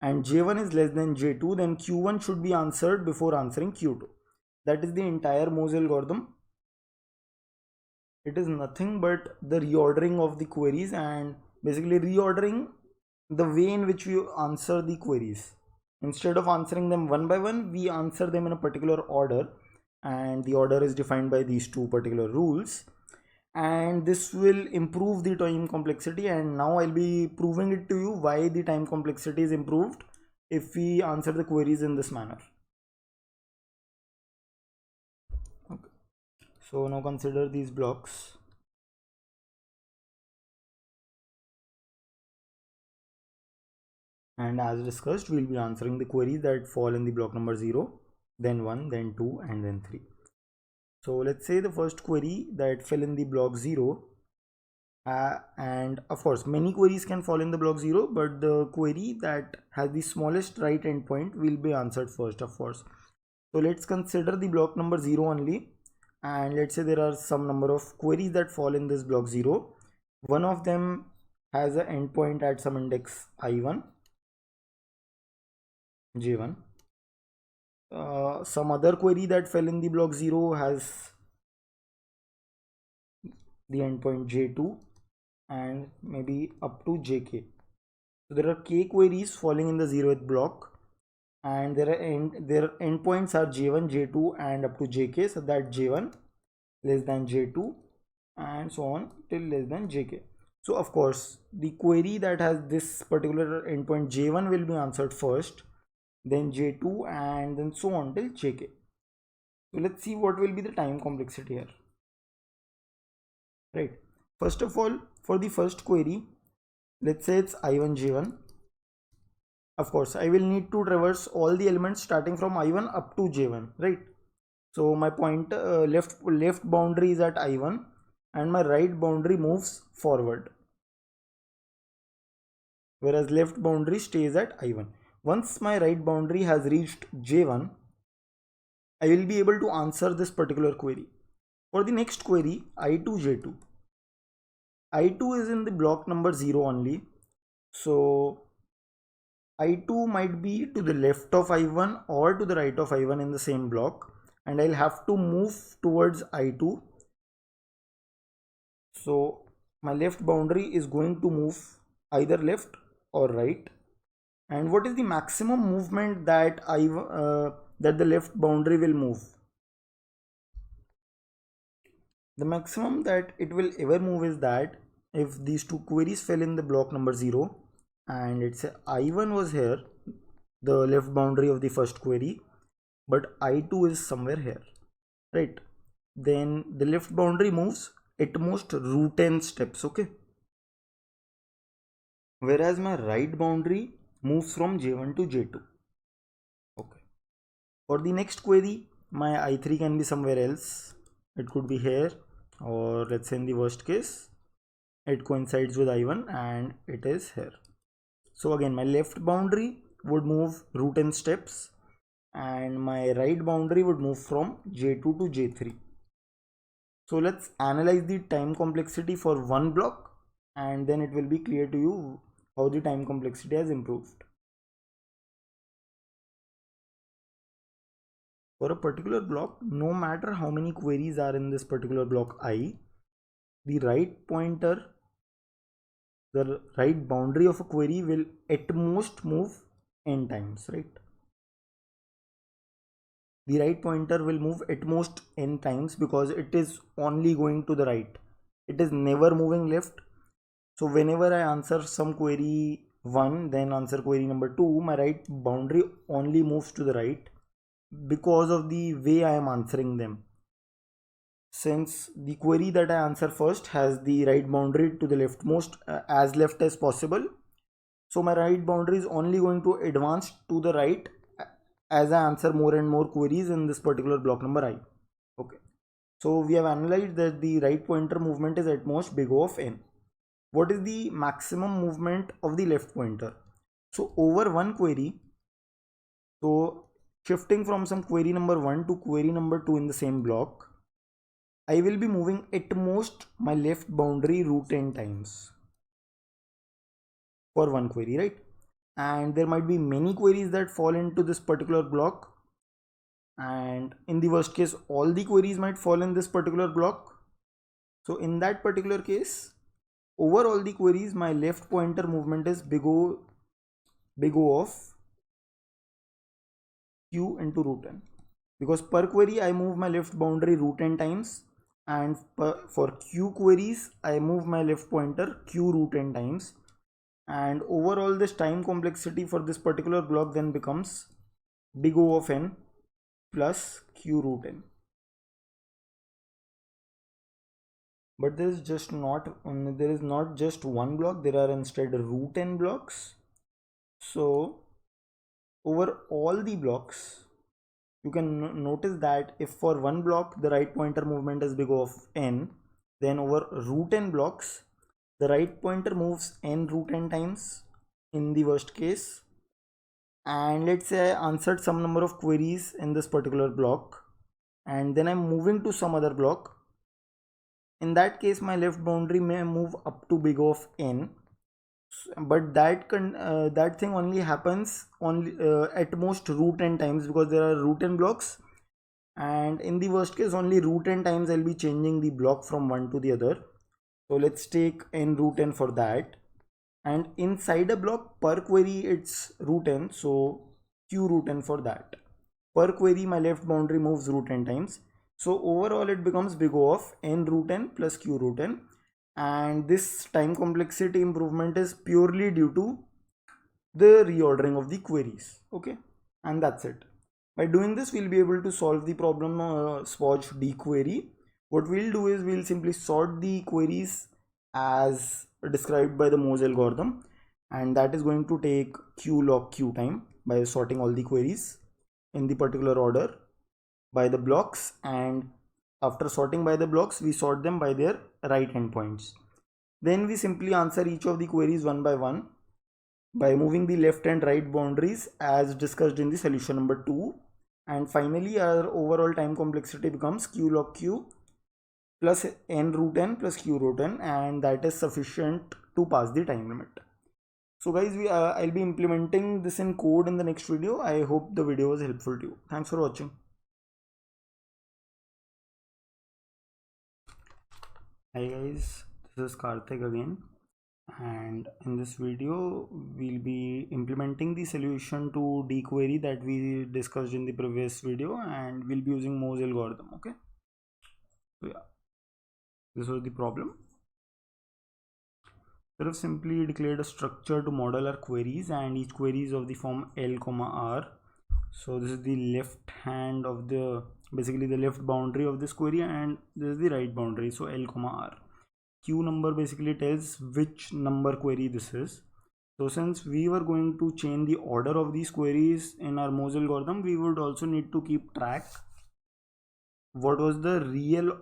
Speaker 2: and j1 is less than j2, then q1 should be answered before answering q2. That is the entire Moz algorithm. It is nothing but the reordering of the queries and basically reordering the way in which we answer the queries. Instead of answering them one by one, we answer them in a particular order, and the order is defined by these two particular rules. And this will improve the time complexity, and now I'll be proving it to you why the time complexity is improved if we answer the queries in this manner. Okay. So now consider these blocks. And as discussed, we'll be answering the queries that fall in the block number 0, then 1, then 2, and then 3. So let's say the first query that fell in the block 0, and of course many queries can fall in the block 0, but the query that has the smallest right endpoint will be answered first, of course. So let's consider the block number 0 only, and let's say there are some number of queries that fall in this block 0. One of them has an endpoint at some index I1, J1. Some other query that fell in the block 0 has the endpoint J2 and maybe up to Jk. So there are k queries falling in the 0th block, and their endpoints are J1, J2 and up to Jk, so that J1 less than J2 and so on till less than Jk. So of course the query that has this particular endpoint J1 will be answered first, then J2 and then so on till Jk. So let's see what will be the time complexity here. Right, first of all, for the first query, let's say it's I1 J1. Of course I will need to traverse all the elements starting from I1 up to J1, right? So my point left boundary is at I1 and my right boundary moves forward, whereas left boundary stays at I1. Once my right boundary has reached J1, I will be able to answer this particular query. For the next query, I2 J2. I2 is in the block number 0 only. So I2 might be to the left of I1 or to the right of I1 in the same block, and I'll have to move towards I2. So my left boundary is going to move either left or right. And what is the maximum movement that that the left boundary will move? The maximum that it will ever move is that if these two queries fell in the block number 0 and it's I1 was here, the left boundary of the first query, but I2 is somewhere here, right? Then the left boundary moves at most root n steps, okay? Whereas my right boundary moves from J1 to J2. Okay. For the next query, my I3 can be somewhere else. It could be here, or let's say in the worst case, it coincides with I1 and it is here. So again, my left boundary would move root n steps and my right boundary would move from J2 to J3. So let's analyze the time complexity for one block, and then it will be clear to you how the time complexity has improved. For a particular block, no matter how many queries are in this particular block I, the right pointer, the right boundary of a query will at most move n times, right? The right pointer will move at most n times because it is only going to the right. It is never moving left. So whenever I answer some query 1, then answer query number 2, my right boundary only moves to the right because of the way I am answering them. Since the query that I answer first has the right boundary to the leftmost as left as possible, so my right boundary is only going to advance to the right as I answer more and more queries in this particular block number I. Okay, so we have analyzed that the right pointer movement is at most big O of n. What is the maximum movement of the left pointer? So over one query, so shifting from some query number 1 to query number 2 in the same block, I will be moving at most my left boundary root n times for one query, right? And there might be many queries that fall into this particular block, and in the worst case all the queries might fall in this particular block. So in that particular case, over all the queries my left pointer movement is big O of q into root n, because per query I move my left boundary root n times, and for q queries I move my left pointer q root n times, and overall this time complexity for this particular block then becomes big O of n plus q root n. But there is not just one block, there are instead root n blocks. So over all the blocks you can notice that if for one block the right pointer movement is big O of n, then over root n blocks the right pointer moves n root n times in the worst case. And let's say I answered some number of queries in this particular block, and then I'm moving to some other block. In that case my left boundary may move up to big O of n, but that thing only happens only at most root n times, because there are root n blocks, and in the worst case only root n times I'll be changing the block from one to the other. So let's take n root n for that, and inside a block per query it's root n, so q root n for that. Per query my left boundary moves root n times, so overall it becomes big O of n root n plus q root n, and this time complexity improvement is purely due to the reordering of the queries. Okay, and that's it. By doing this we'll be able to solve the problem swatch d query. What we'll do is we'll simply sort the queries as described by the Mohs algorithm, and that is going to take q log q time by sorting all the queries in the particular order by the blocks, and after sorting by the blocks we sort them by their right endpoints. Then we simply answer each of the queries one by one by moving the left and right boundaries as discussed in the solution number 2, and finally our overall time complexity becomes q log q plus n root n plus q root n, and that is sufficient to pass the time limit. So guys, I'll be implementing this in code in the next video. I hope the video was helpful to you. Thanks for watching. Hi guys, this is Karthik again, and in this video we'll be implementing the solution to D query that we discussed in the previous video, and we'll be using Mohs algorithm. Okay, so yeah, this was the problem. We have simply declared a structure to model our queries, and each query is of the form L comma R. So this is the left hand of the, basically the left boundary of this query, and this is the right boundary, so L comma R. Q number basically tells which number query this is. So since we were going to change the order of these queries in our Mohs algorithm, we would also need to keep track what was the real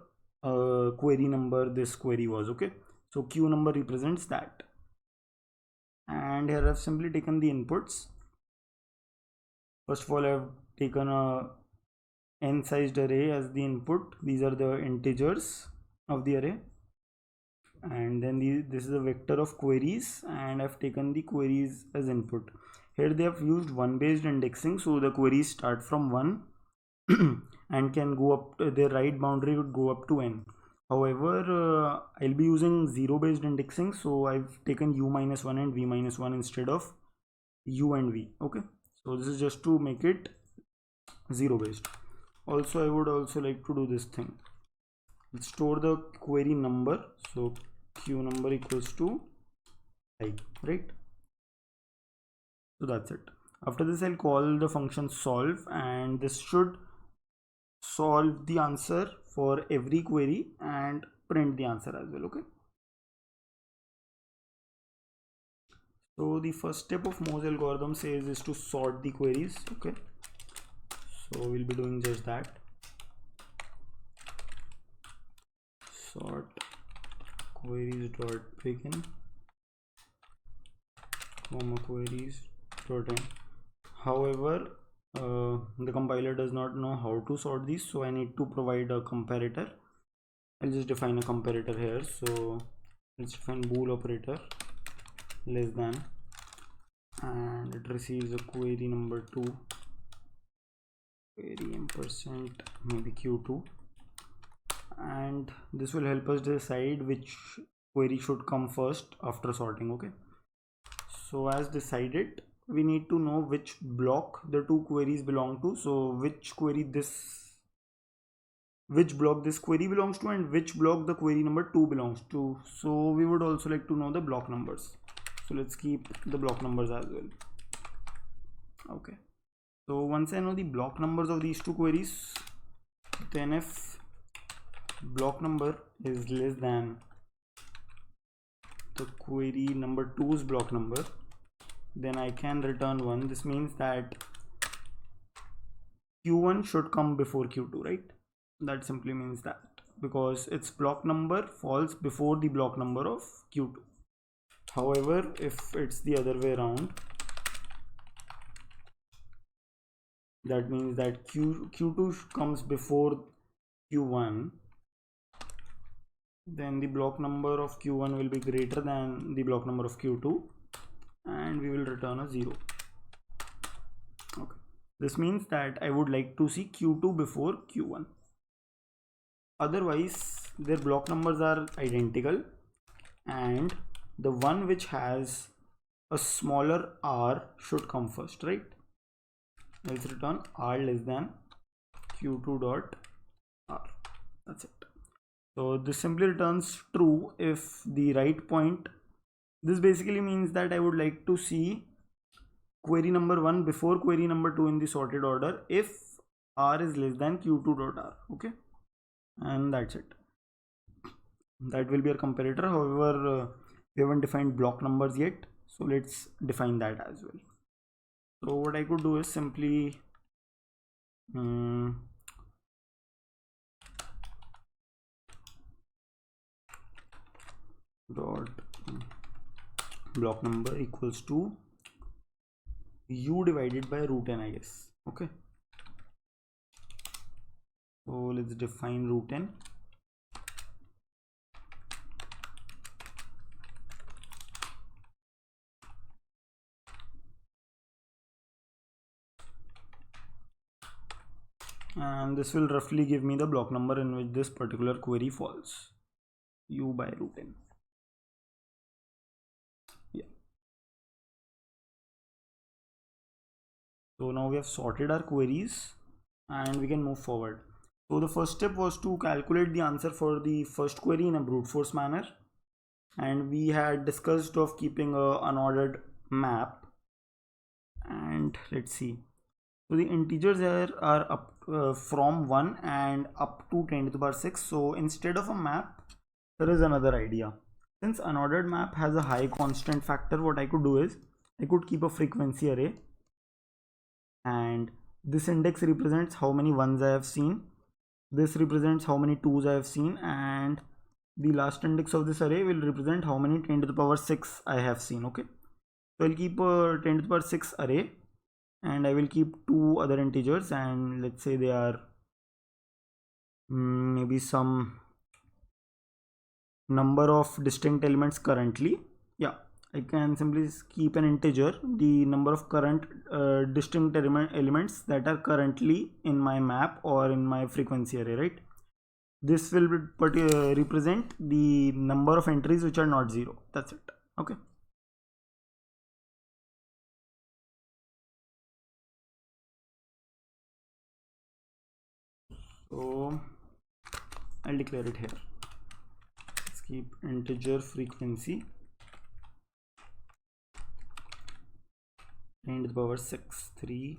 Speaker 2: query number this query was. Okay, so Q number represents that, and here I've simply taken the inputs. First of all, I've taken a n sized array as the input. These are the integers of the array, and then this is a vector of queries, and I've taken the queries as input. Here they have used 1 based indexing, so the queries start from 1 and can go up, their right boundary would go up to n. However, I'll be using 0 based indexing, so I've taken u minus 1 and v minus 1 instead of u and v. Okay, so this is just to make it 0 based. Also, I would also like to do this thing. Let's store the query number, so q number equals to I, right? So that's it. After this I'll call the function solve, and this should solve the answer for every query and print the answer as well. Okay, so the first step of Mohs algorithm says is to sort the queries. Okay, so we'll be doing just that. Sort queries dot begin comma queries dot end. However, the compiler does not know how to sort these, so I need to provide a comparator. I'll just define a comparator here. So let's define bool operator less than, and it receives a query number 2 query ampersand maybe q2, and this will help us decide which query should come first after sorting. Okay, so as decided, we need to know which block the two queries belong to. So which block this query belongs to and which block the query number 2 belongs to. So we would also like to know the block numbers. So let's keep the block numbers as well. Okay, so once I know the block numbers of these two queries, then if block number is less than the query number 2's block number, then I can return 1. This means that q1 should come before q2, right? That simply means that, because its block number falls before the block number of q2. However, if it's the other way around, that means that q2 comes before q1, then the block number of q1 will be greater than the block number of q2, and we will return a 0. Okay, this means that I would like to see q2 before q1. Otherwise, their block numbers are identical, and the one which has a smaller r should come first, right? Let's return r less than q2 dot r. That's it. So this simply returns true if the right point. This basically means that I would like to see query number 1 before query number 2 in the sorted order if r is less than q2 dot r. Okay, and that's it. That will be our comparator. However, we haven't defined block numbers yet, so let's define that as well. So what I could do is simply dot block number equals to u divided by root n, I guess. Okay, so let's define root n. And this will roughly give me the block number in which this particular query falls, u by root n. Yeah, so now we have sorted our queries and we can move forward. So the first step was to calculate the answer for the first query in a brute force manner, and we had discussed of keeping a unordered map. And let's see, so the integers here are up from 1 and up to 10 to the power 6. So instead of a map, there is another idea. Since unordered map has a high constant factor, what I could do is I could keep a frequency array, and this index represents how many ones I have seen, this represents how many twos I have seen, and the last index of this array will represent how many 10 to the power 6 I have seen. Okay, so I'll keep a 10 to the power 6 array, and I will keep two other integers, and let's say they are maybe some number of distinct elements currently. Yeah, I can simply keep an integer, the number of current distinct elements that are currently in my map or in my frequency array, right? This will represent the number of entries which are not 0. That's it. Okay, so I'll declare it here. Let's keep integer frequency 10 to the power 6 3.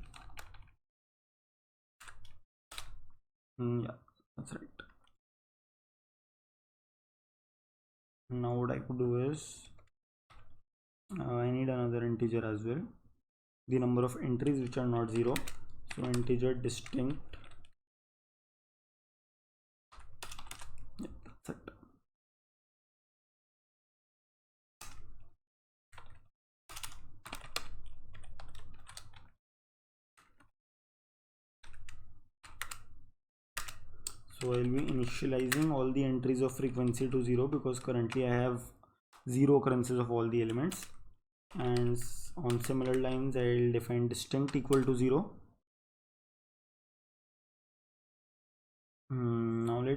Speaker 2: Yeah, that's right. Now what I could do is I need another integer as well, the number of entries which are not 0. So integer distinct. Yeah, that's it. So I will be initializing all the entries of frequency to 0 because currently I have 0 occurrences of all the elements, and on similar lines I will define distinct equal to 0,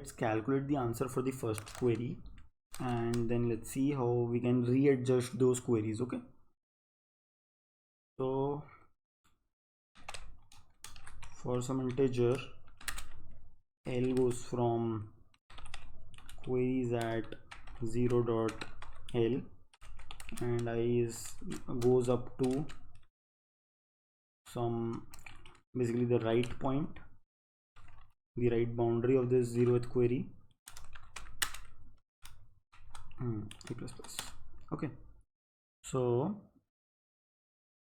Speaker 2: let's calculate the answer for the first query, and then let's see how we can readjust those queries. Okay, so for some integer, L goes from queries at 0 dot L, and I goes up to some, basically the right point, the right boundary of this 0th query, a plus plus. Okay, so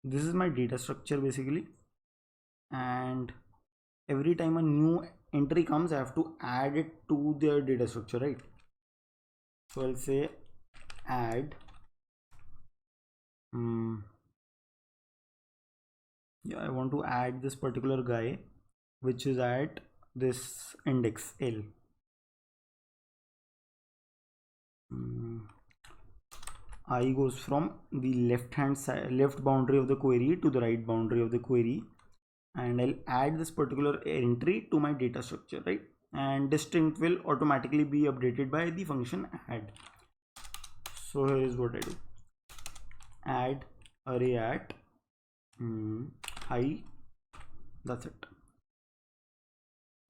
Speaker 2: this is my data structure basically, and every time a new entry comes, I have to add it to their data structure, right? So I'll say add yeah, I want to add this particular guy which is at this index L. I goes from the left hand side, left boundary of the query to the right boundary of the query, and I'll add this particular entry to my data structure, right? And distinct will automatically be updated by the function add. So here is what I do: add array at high. That's it.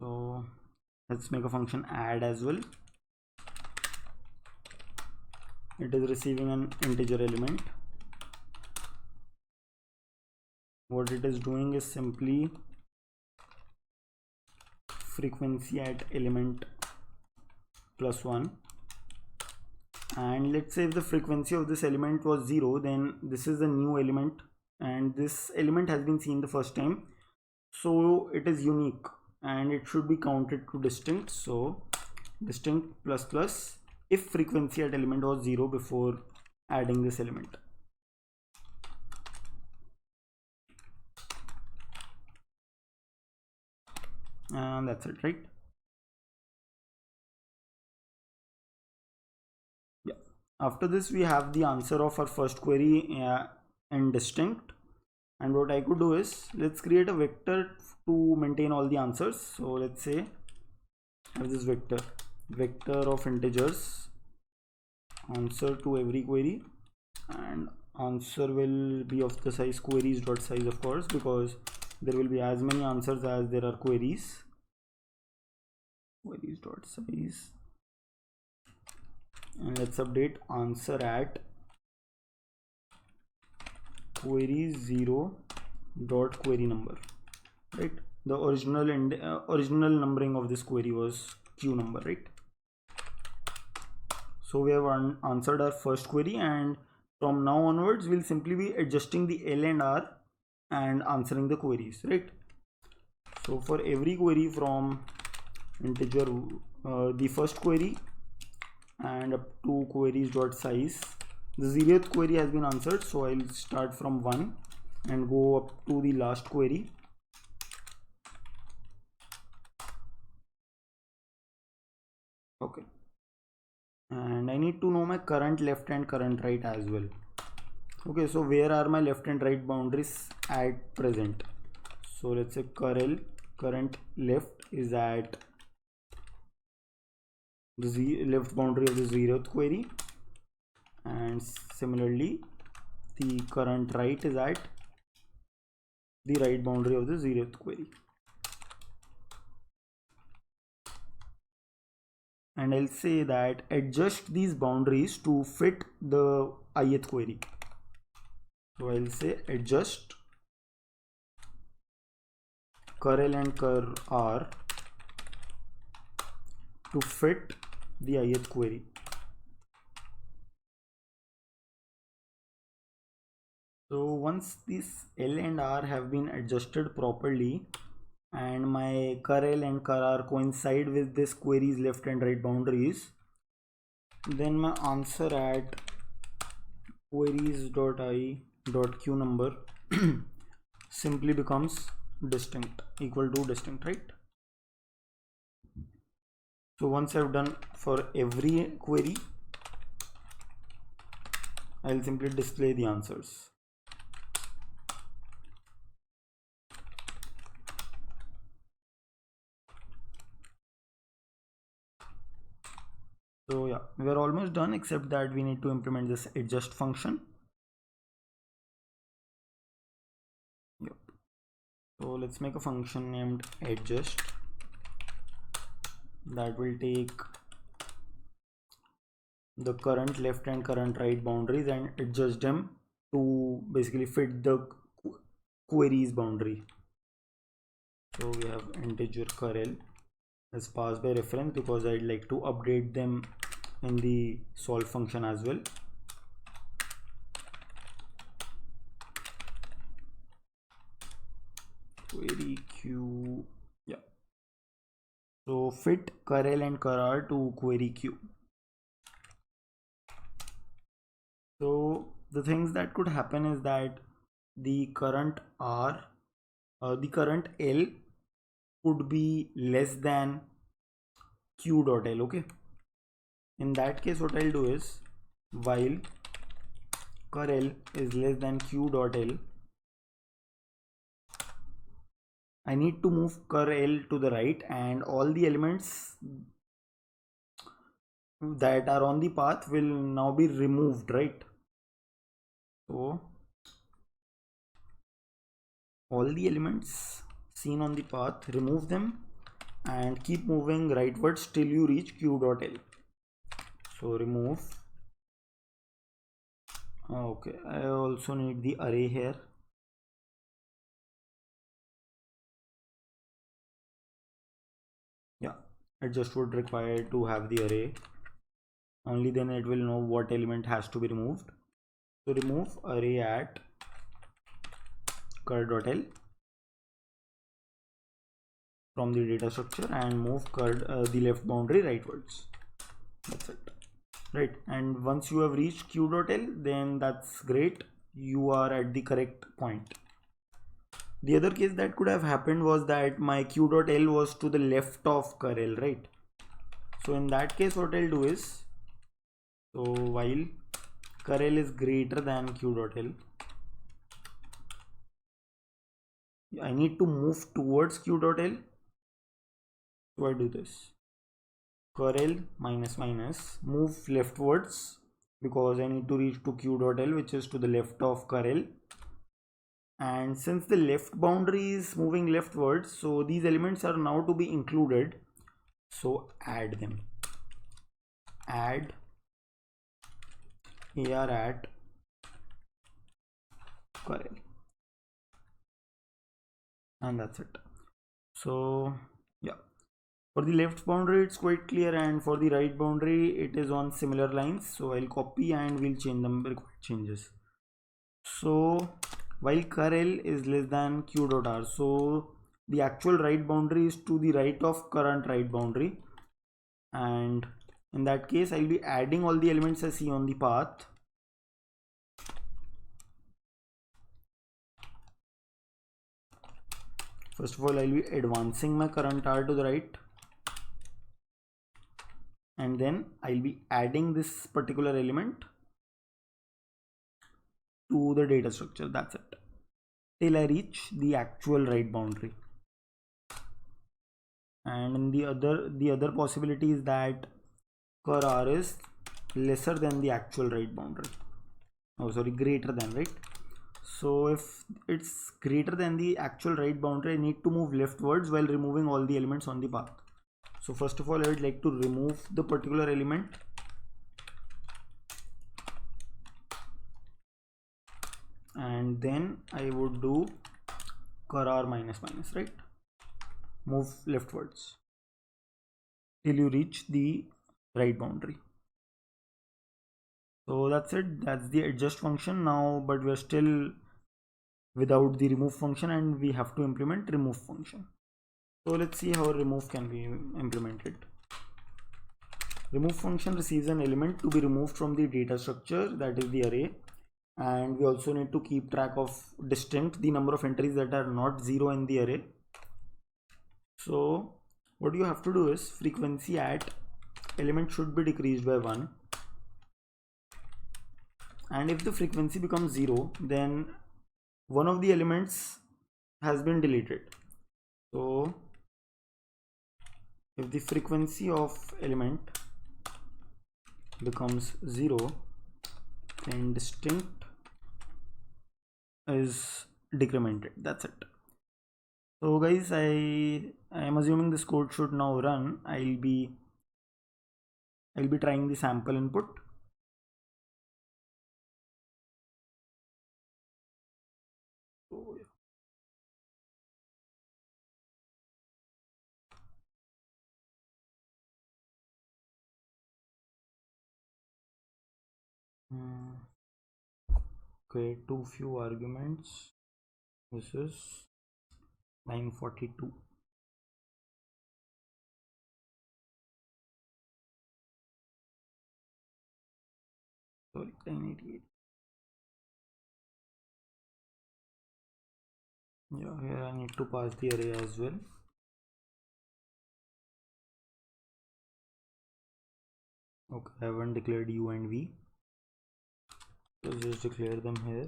Speaker 2: So let's make a function add as well. It is receiving an integer element. What it is doing is simply frequency at element +1, and let's say if the frequency of this element was 0, then this is a new element, and this element has been seen the first time, so it is unique and it should be counted to distinct. So distinct plus plus if frequency at element was 0 before adding this element. And that's it, right? Yeah, after this we have the answer of our first query in distinct, and what I could do is, let's create a vector to maintain all the answers. So let's say I have this vector of integers, answer to every query, and answer will be of the size queries dot size, of course, because there will be as many answers as there are queries. Queries dot size, and let's update answer at query 0 dot query number, right? The original numbering of this query was q number, right? So we have answered our first query, and from now onwards we'll simply be adjusting the L and R and answering the queries, right? So for every query from integer, the first query and up to queries dot size, the 0th query has been answered, so I'll start from 1 and go up to the last query. Okay, and I need to know my current left and current right as well. Okay, so where are my left and right boundaries at present? So let's say current left is at the left boundary of the 0th query, and similarly the current right is at the right boundary of the 0th query. And I'll say that adjust these boundaries to fit the ith query. So I'll say adjust curl and cur r to fit the ith query. So once these L and R have been adjusted properly, and my curl and cur r coincide with this query's left and right boundaries, then my answer at queries.i.q number simply becomes distinct, equal to distinct, right? So once I've done for every query, I'll simply display the answers. So yeah, we're almost done, except that we need to implement this adjust function. Yep. So let's make a function named adjust that will take the current left and current right boundaries and adjust them to basically fit the query's boundary. So we have integer curl as passed by reference because I'd like to update them in the solve function as well. Query queue, yeah. So fit curl and curr to query queue. So the things that could happen is that the current the current L could be less than q dot L. Okay, in that case what I'll do is while curl is less than q dot L, I need to move curl to the right and all the elements that are on the path will now be removed, right? So all the elements seen on the path, remove them and keep moving rightwards till you reach q dot L. So remove. Okay, I also need the array here. Yeah, it just would require to have the array, only then it will know what element has to be removed. So remove array at cur.l from the data structure and move the left boundary rightwards. That's it, right? And once you have reached q.l, then that's great, you are at the correct point. The other case that could have happened was that my q.l was to the left of curl, right? So in that case what I'll do is, so while curl is greater than q.l, I need to move towards q.l. So I do this, curl minus minus, move leftwards because I need to reach to q.l, which is to the left of curl. And since the left boundary is moving leftwards, so these elements are now to be included. So add them, add ar at curl, and that's it. So yeah, for the left boundary it's quite clear, and for the right boundary it is on similar lines. So I'll copy and we'll change them required changes. So while curl is less than q dot r, so the actual right boundary is to the right of current right boundary, and in that case I'll be adding all the elements I see on the path. First of all, I'll be advancing my current r to the right, and then I'll be adding this particular element to the data structure. That's it, till I reach the actual right boundary. And the other possibility is that cur r is lesser than the actual right boundary. Oh, sorry, greater than, right? So if it's greater than the actual right boundary, I need to move leftwards while removing all the elements on the path. So first of all, I would like to remove the particular element, and then I would do cur r minus minus, right? Move leftwards till you reach the right boundary. So that's it, that's the adjust function now, but we're still without the remove function and we have to implement remove function. So let's see how remove can be implemented. Remove function receives an element to be removed from the data structure, that is the array, and we also need to keep track of distinct the number of entries that are not 0 in the array. So what you have to do is frequency at element should be decreased by 1, and if the frequency becomes 0, then one of the elements has been deleted. So if the frequency of element becomes 0, then distinct is decremented. That's it. So guys, I am assuming this code should now run. I'll be trying the sample input. So, yeah. Okay, too few arguments. This is 942. Sorry, 988. Yeah, here I need to pass the array as well. Okay, I haven't declared u and v. So just declare them here.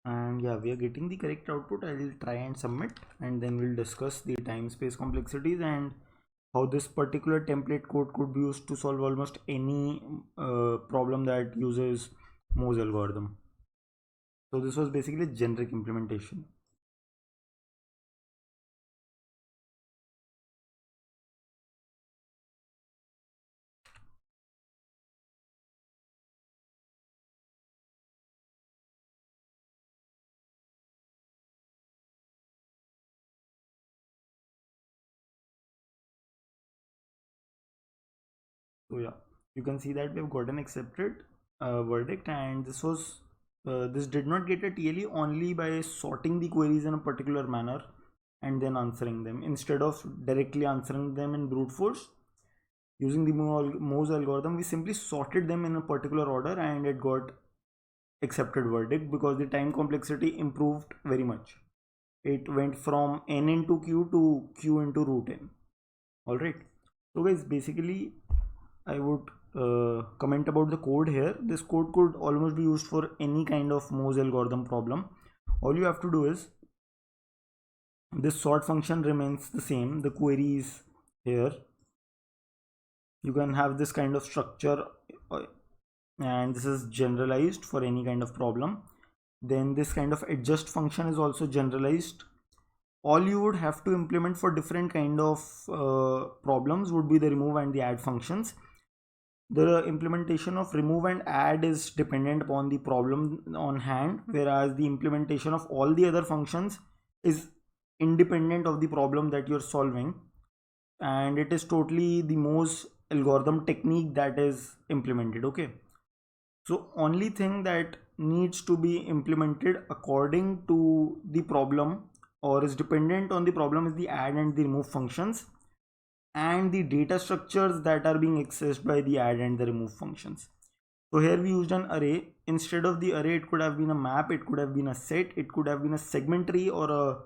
Speaker 2: And yeah, we are getting the correct output. I will try and submit, and then we'll discuss the time space complexities and how this particular template code could be used to solve almost any problem that uses Mohs algorithm. So this was basically generic implementation. So yeah, you can see that we've gotten accepted verdict, and this did not get a TLE only by sorting the queries in a particular manner and then answering them instead of directly answering them in brute force. Using the Mohs algorithm, we simply sorted them in a particular order and it got accepted verdict because the time complexity improved very much. It went from n into q to q into root n. Alright, so guys, basically I would comment about the code here. This code could almost be used for any kind of Mohs algorithm problem. All you have to do is, this sort function remains the same. The query is here. You can have this kind of structure and this is generalized for any kind of problem. Then this kind of adjust function is also generalized. All you would have to implement for different kind of problems would be the remove and the add functions. The implementation of remove and add is dependent upon the problem on hand, whereas the implementation of all the other functions is independent of the problem that you're solving, and it is totally the Mohs algorithm technique that is implemented. Okay, so only thing that needs to be implemented according to the problem or is dependent on the problem is the add and the remove functions and the data structures that are being accessed by the add and the remove functions. So here we used an array. Instead of the array, it could have been a map, it could have been a set, it could have been a segment tree or a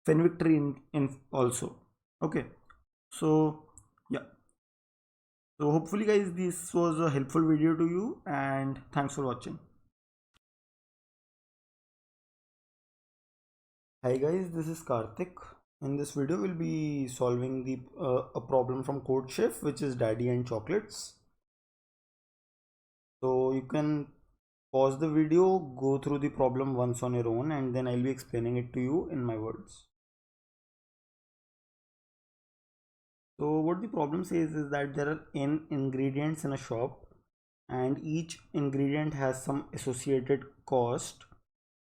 Speaker 2: Fenwick tree in also. Okay, so yeah, so hopefully guys this was a helpful video to you, and thanks for watching. Hi guys, this is Karthik. In this video we'll be solving the a problem from CodeChef, which is Daddy and Chocolates. So you can pause the video, go through the problem once on your own, and then I'll be explaining it to you in my words. So what the problem says is that there are n ingredients in a shop and each ingredient has some associated cost.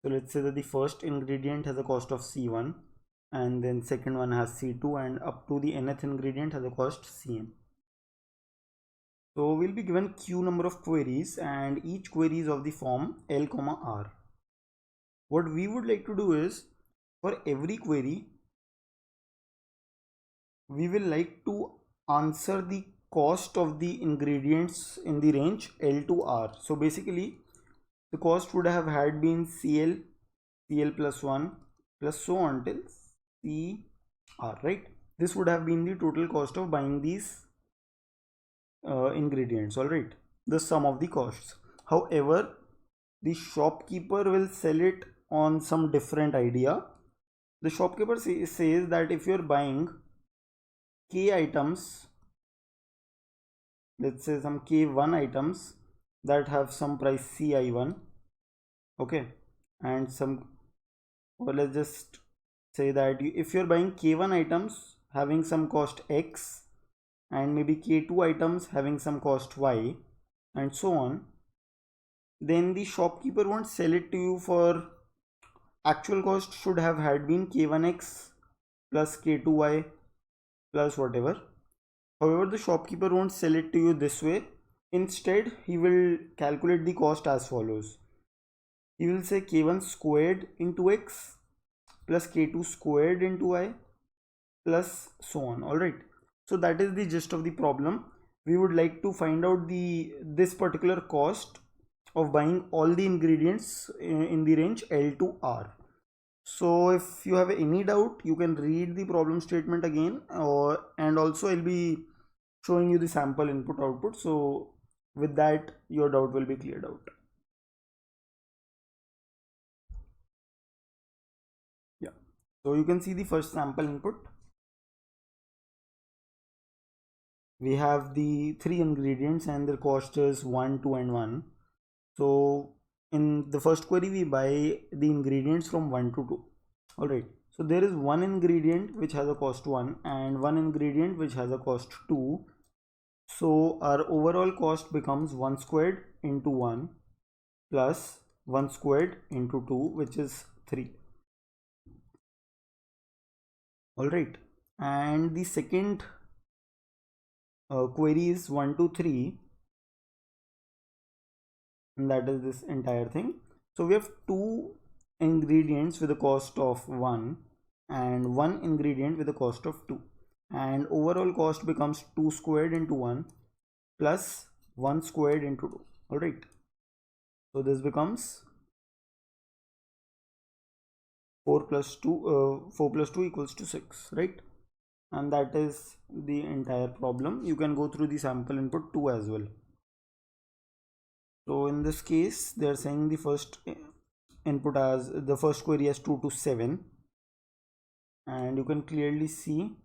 Speaker 2: So let's say that the first ingredient has a cost of C1, and then second one has C2, and up to the nth ingredient has a cost Cn. So we'll be given q number of queries and each query is of the form L, R. What we would like to do is, for every query we will like to answer the cost of the ingredients in the range L to R. So basically the cost would have had been CL, CL plus 1 plus so on till CR, right? This would have been the total cost of buying these ingredients, all right, the sum of the costs. However, the shopkeeper will sell it on some different idea. The shopkeeper says that if you're buying k items, let's say some k1 items that have some price ci1, okay, and some, or let's just say that if you're buying k1 items having some cost x and maybe k2 items having some cost y and so on, then the shopkeeper won't sell it to you for actual cost should have had been k1x plus k2y plus whatever. However, the shopkeeper won't sell it to you this way. Instead, he will calculate the cost as follows. He will say k1 squared into x plus k2 squared into y plus so on. Alright, so that is the gist of the problem. We would like to find out this particular cost of buying all the ingredients in the range L to R. So if you have any doubt, you can read the problem statement again, and also I'll be showing you the sample input output. So with that, your doubt will be cleared out. Yeah, so you can see the first sample input. We have the 3 ingredients and their cost is 1, 2 and 1. So in the first query we buy the ingredients from 1 to 2. Alright, so there is one ingredient which has a cost 1 and one ingredient which has a cost 2. So our overall cost becomes 1 squared into 1 plus 1 squared into 2, which is 3. Alright, and the second query is 1 to 3, and that is this entire thing. So we have 2 ingredients with a cost of 1 and 1 ingredient with a cost of 2, and overall cost becomes 2 squared into 1 plus 1 squared into 2. Alright, so this becomes 4 plus 2 equals to 6, right? And that is the entire problem. You can go through the sample input 2 as well. So in this case, they are saying the first input as the first query as 2 to 7, and you can clearly see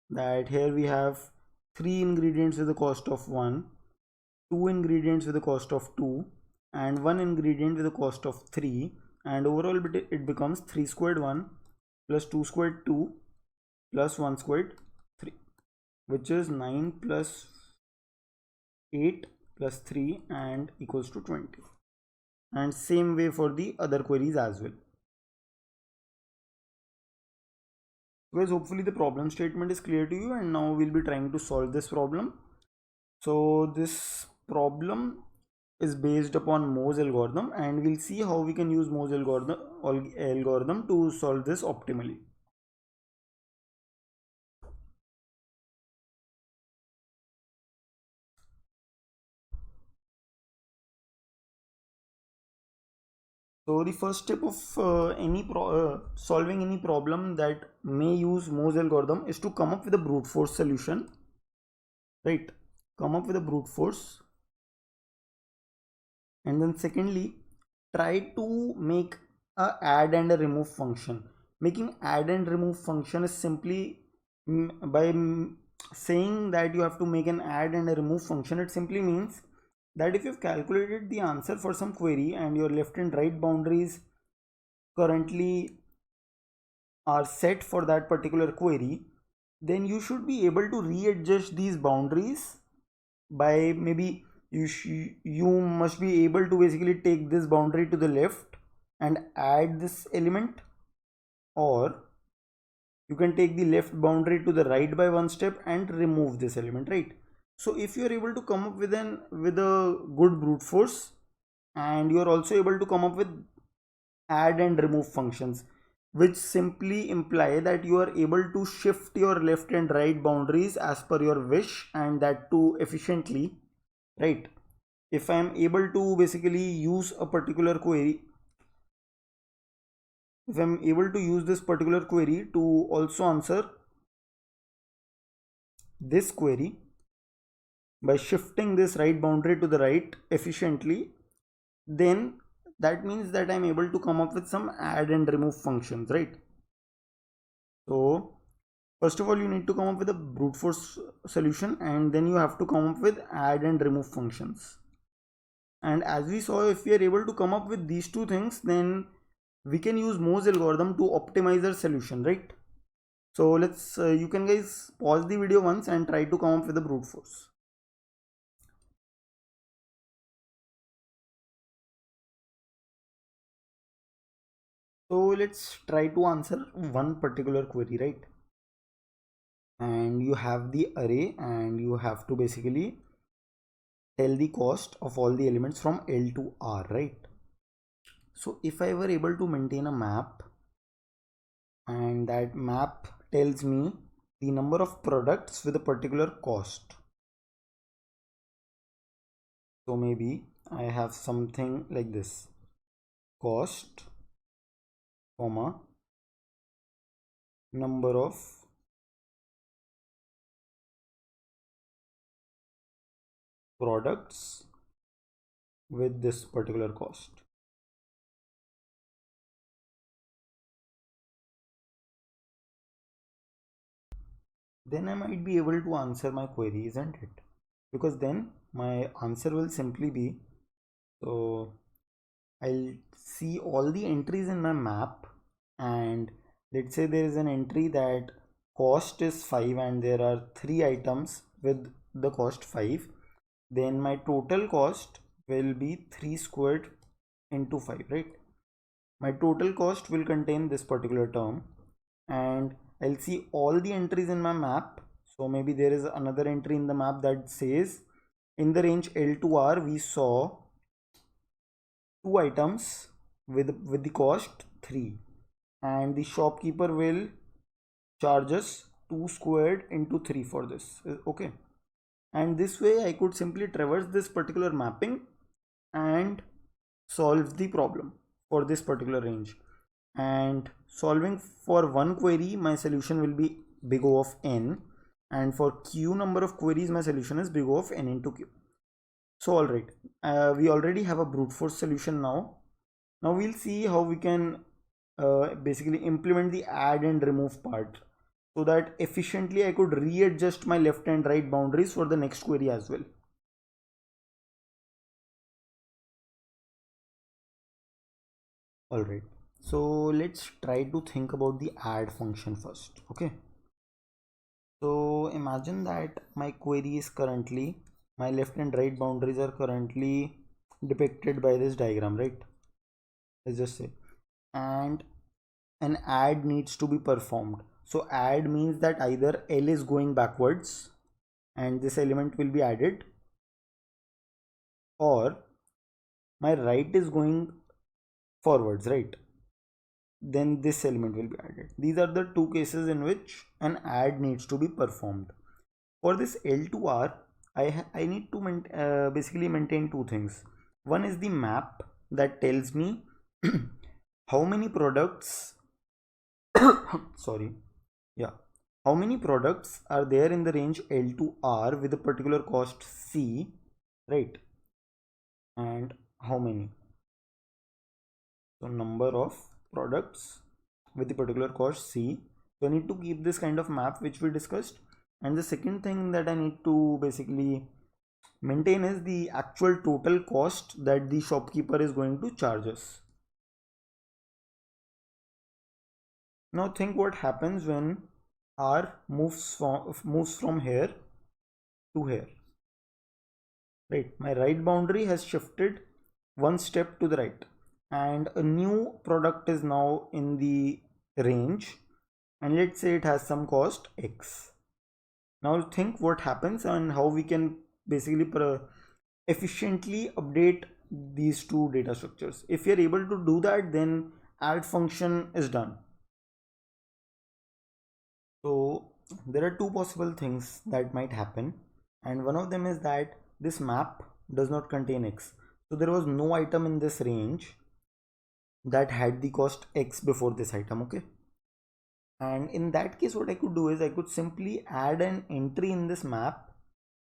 Speaker 2: that here we have 3 ingredients with the cost of 1, 2 ingredients with the cost of 2 and 1 ingredient with the cost of 3, and overall it becomes 3 squared 1 plus 2 squared 2 plus 1 squared 3, which is 9 plus 8 plus 3 and equals to 20. And same way for the other queries as well. Guys, hopefully the problem statement is clear to you, and now we'll be trying to solve this problem. So this problem is based upon Mohs algorithm, and we'll see how we can use Mohs algorithm to solve this optimally. So the first step of solving any problem that may use Mohs algorithm is to come up with a brute force solution, right? Come up with a brute force, and then secondly, try to make a add and a remove function. Making add and remove function is simply by saying that you have to make an add and a remove function. It simply means that if you've calculated the answer for some query and your left and right boundaries currently are set for that particular query, then you should be able to readjust these boundaries by maybe you must be able to basically take this boundary to the left and add this element, or you can take the left boundary to the right by one step and remove this element, right? So if you are able to come up with a good brute force, and you are also able to come up with add and remove functions, which simply imply that you are able to shift your left and right boundaries as per your wish, and that too efficiently, right? If I am able to basically use a particular query, if I am able to use this particular query to also answer this query by shifting this right boundary to the right efficiently, then that means that I'm able to come up with some add and remove functions, right? So first of all, you need to come up with a brute force solution, and then you have to come up with add and remove functions. And as we saw, if we are able to come up with these two things, then we can use Moore's algorithm to optimize our solution, right? So let's you can guys pause the video once and try to come up with a brute force. So let's try to answer one particular query, right? And you have the array and you have to basically tell the cost of all the elements from L to R, right? So if I were able to maintain a map, and that map tells me the number of products with a particular cost. So maybe I have something like this: cost, comma, number of products with this particular cost. Then I might be able to answer my query, isn't it? Because then my answer will simply be, so I'll see all the entries in my map, and let's say there is an entry that cost is 5 and there are 3 items with the cost 5. Then my total cost will be 3 squared into 5, right? My total cost will contain this particular term, and I'll see all the entries in my map. So maybe there is another entry in the map that says in the range L to R we saw 2 items with the cost 3, and the shopkeeper will charge us 2 squared into 3 for this. Okay, and this way I could simply traverse this particular mapping and solve the problem for this particular range. And solving for one query, my solution will be big O of n, and for q number of queries my solution is big O of n into q. So alright, we already have a brute force solution now. Now we'll see how we can basically implement the add and remove part, so that efficiently I could readjust my left and right boundaries for the next query as well. Alright, so let's try to think about the add function first. Okay, so imagine that my query is currently, my left and right boundaries are currently depicted by this diagram, right? Let's just say, and an add needs to be performed. So add means that either L is going backwards and this element will be added, or my right is going forwards, right? Then this element will be added. These are the two cases in which an add needs to be performed. For this L to R, I need to basically maintain two things. One is the map that tells me how many products sorry, yeah, how many products are there in the range L to R with a particular cost C, right? And how many, so number of products with the particular cost C. So I need to keep this kind of map which we discussed. And the second thing that I need to basically maintain is the actual total cost that the shopkeeper is going to charge us. Now think what happens when R moves from here to here, right? My right boundary has shifted one step to the right, and a new product is now in the range, and let's say it has some cost X. Now think what happens and how we can basically efficiently update these two data structures. If you're able to do that, then add function is done. So there are two possible things that might happen, and one of them is that this map does not contain X. So there was no item in this range that had the cost X before this item. Okay, and in that case what I could do is I could simply add an entry in this map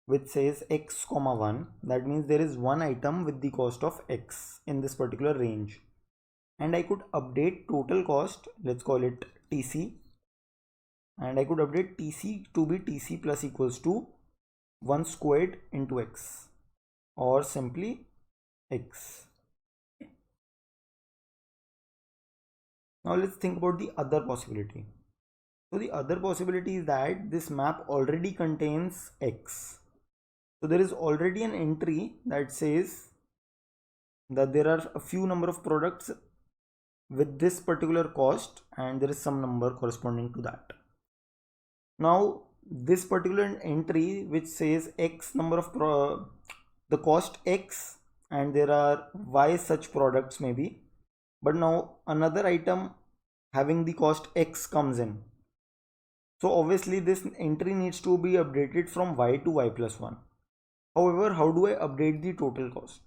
Speaker 2: which says x comma 1. That means there is one item with the cost of x in this particular range, and I could update total cost, let's call it TC, and I could update TC to be TC plus equals to 1 squared into x, or simply x. Now let's think about the other possibility. So the other possibility is that this map already contains x. So there is already an entry that says that there are a few number of products with this particular cost, and there is some number corresponding to that. Now this particular entry which says x number of the cost x, and there are y such products maybe, but now another item having the cost x comes in. So obviously this entry needs to be updated from y to y plus 1. However, how do I update the total cost?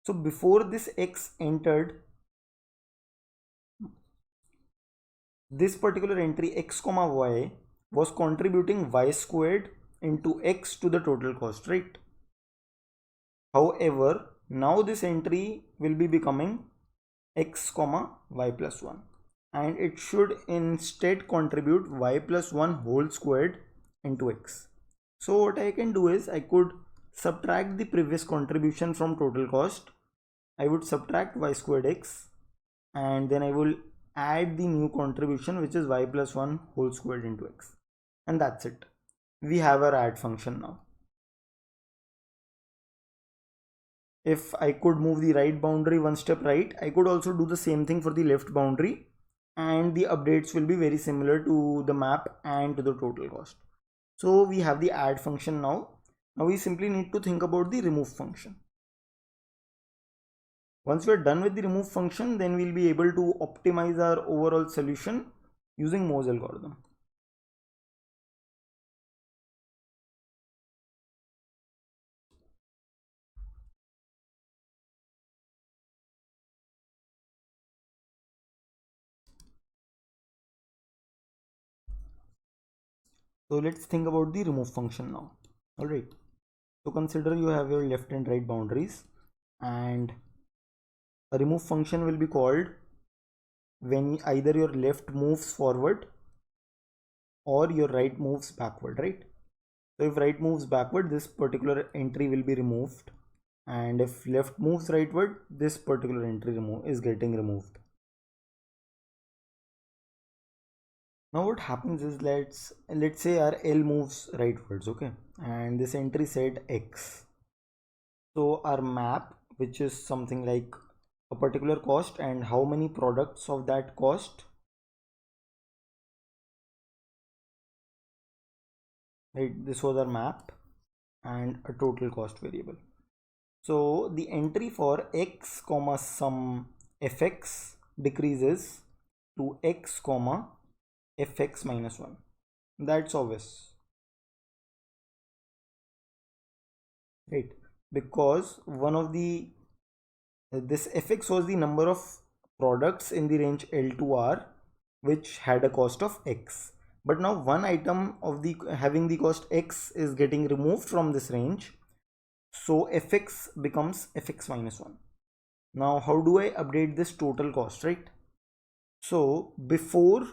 Speaker 2: So before this x entered, this particular entry x comma y was contributing y squared into x to the total cost, right? However, now this entry will be becoming x comma y plus 1, and it should instead contribute y plus 1 whole squared into x. So what I can do is I could subtract the previous contribution from total cost. I would subtract y squared x, and then I will add the new contribution, which is y plus 1 whole squared into x, and that's it. We have our add function now. If I could move the right boundary one step right, I could also do the same thing for the left boundary, and the updates will be very similar to the map and to the total cost. So we have the add function now. Now we simply need to think about the remove function. Once we are done with the remove function, then we'll be able to optimize our overall solution using Mohs algorithm. So let's think about the remove function now. Alright, so consider you have your left and right boundaries, and a remove function will be called when either your left moves forward or your right moves backward, right? So if right moves backward, this particular entry will be removed, and if left moves rightward, this particular entry is getting removed. Now what happens is, let's say our L moves rightwards, okay, and this entry said x. So our map, which is something like a particular cost and how many products of that cost, right, this was our map and a total cost variable. So the entry for x comma sum fx decreases to x comma fx minus 1. That's obvious, right? Because one of the this fx was the number of products in the range L to R which had a cost of x, but now one item of the having the cost x is getting removed from this range, so fx becomes fx minus 1. Now how do I update this total cost, right? So before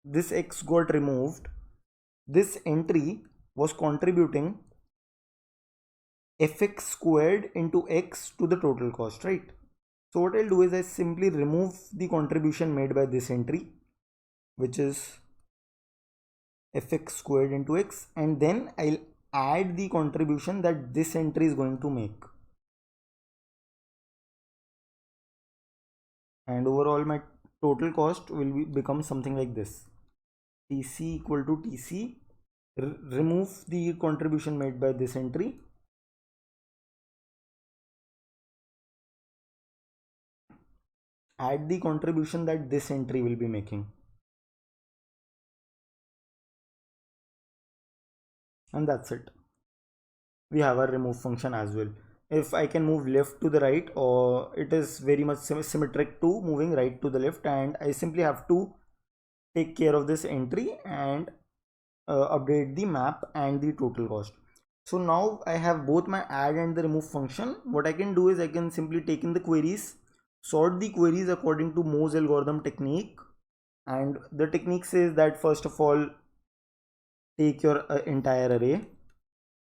Speaker 2: this x got removed, this entry was contributing fx squared into x to the total cost, right? So what I'll do is I simply remove the contribution made by this entry, which is fx squared into x, and then I'll add the contribution that this entry is going to make, and overall my total cost will become something like this: TC equal to TC, remove the contribution made by this entry, add the contribution that this entry will be making, and that's it. We have our remove function as well. If I can move left to the right, or it is very much symmetric to moving right to the left, and I simply have to take care of this entry and update the map and the total cost. So now I have both my add and the remove function. What I can do is I can simply take in the queries, sort the queries according to Moore's algorithm technique, and the technique says that first of all, take your entire array,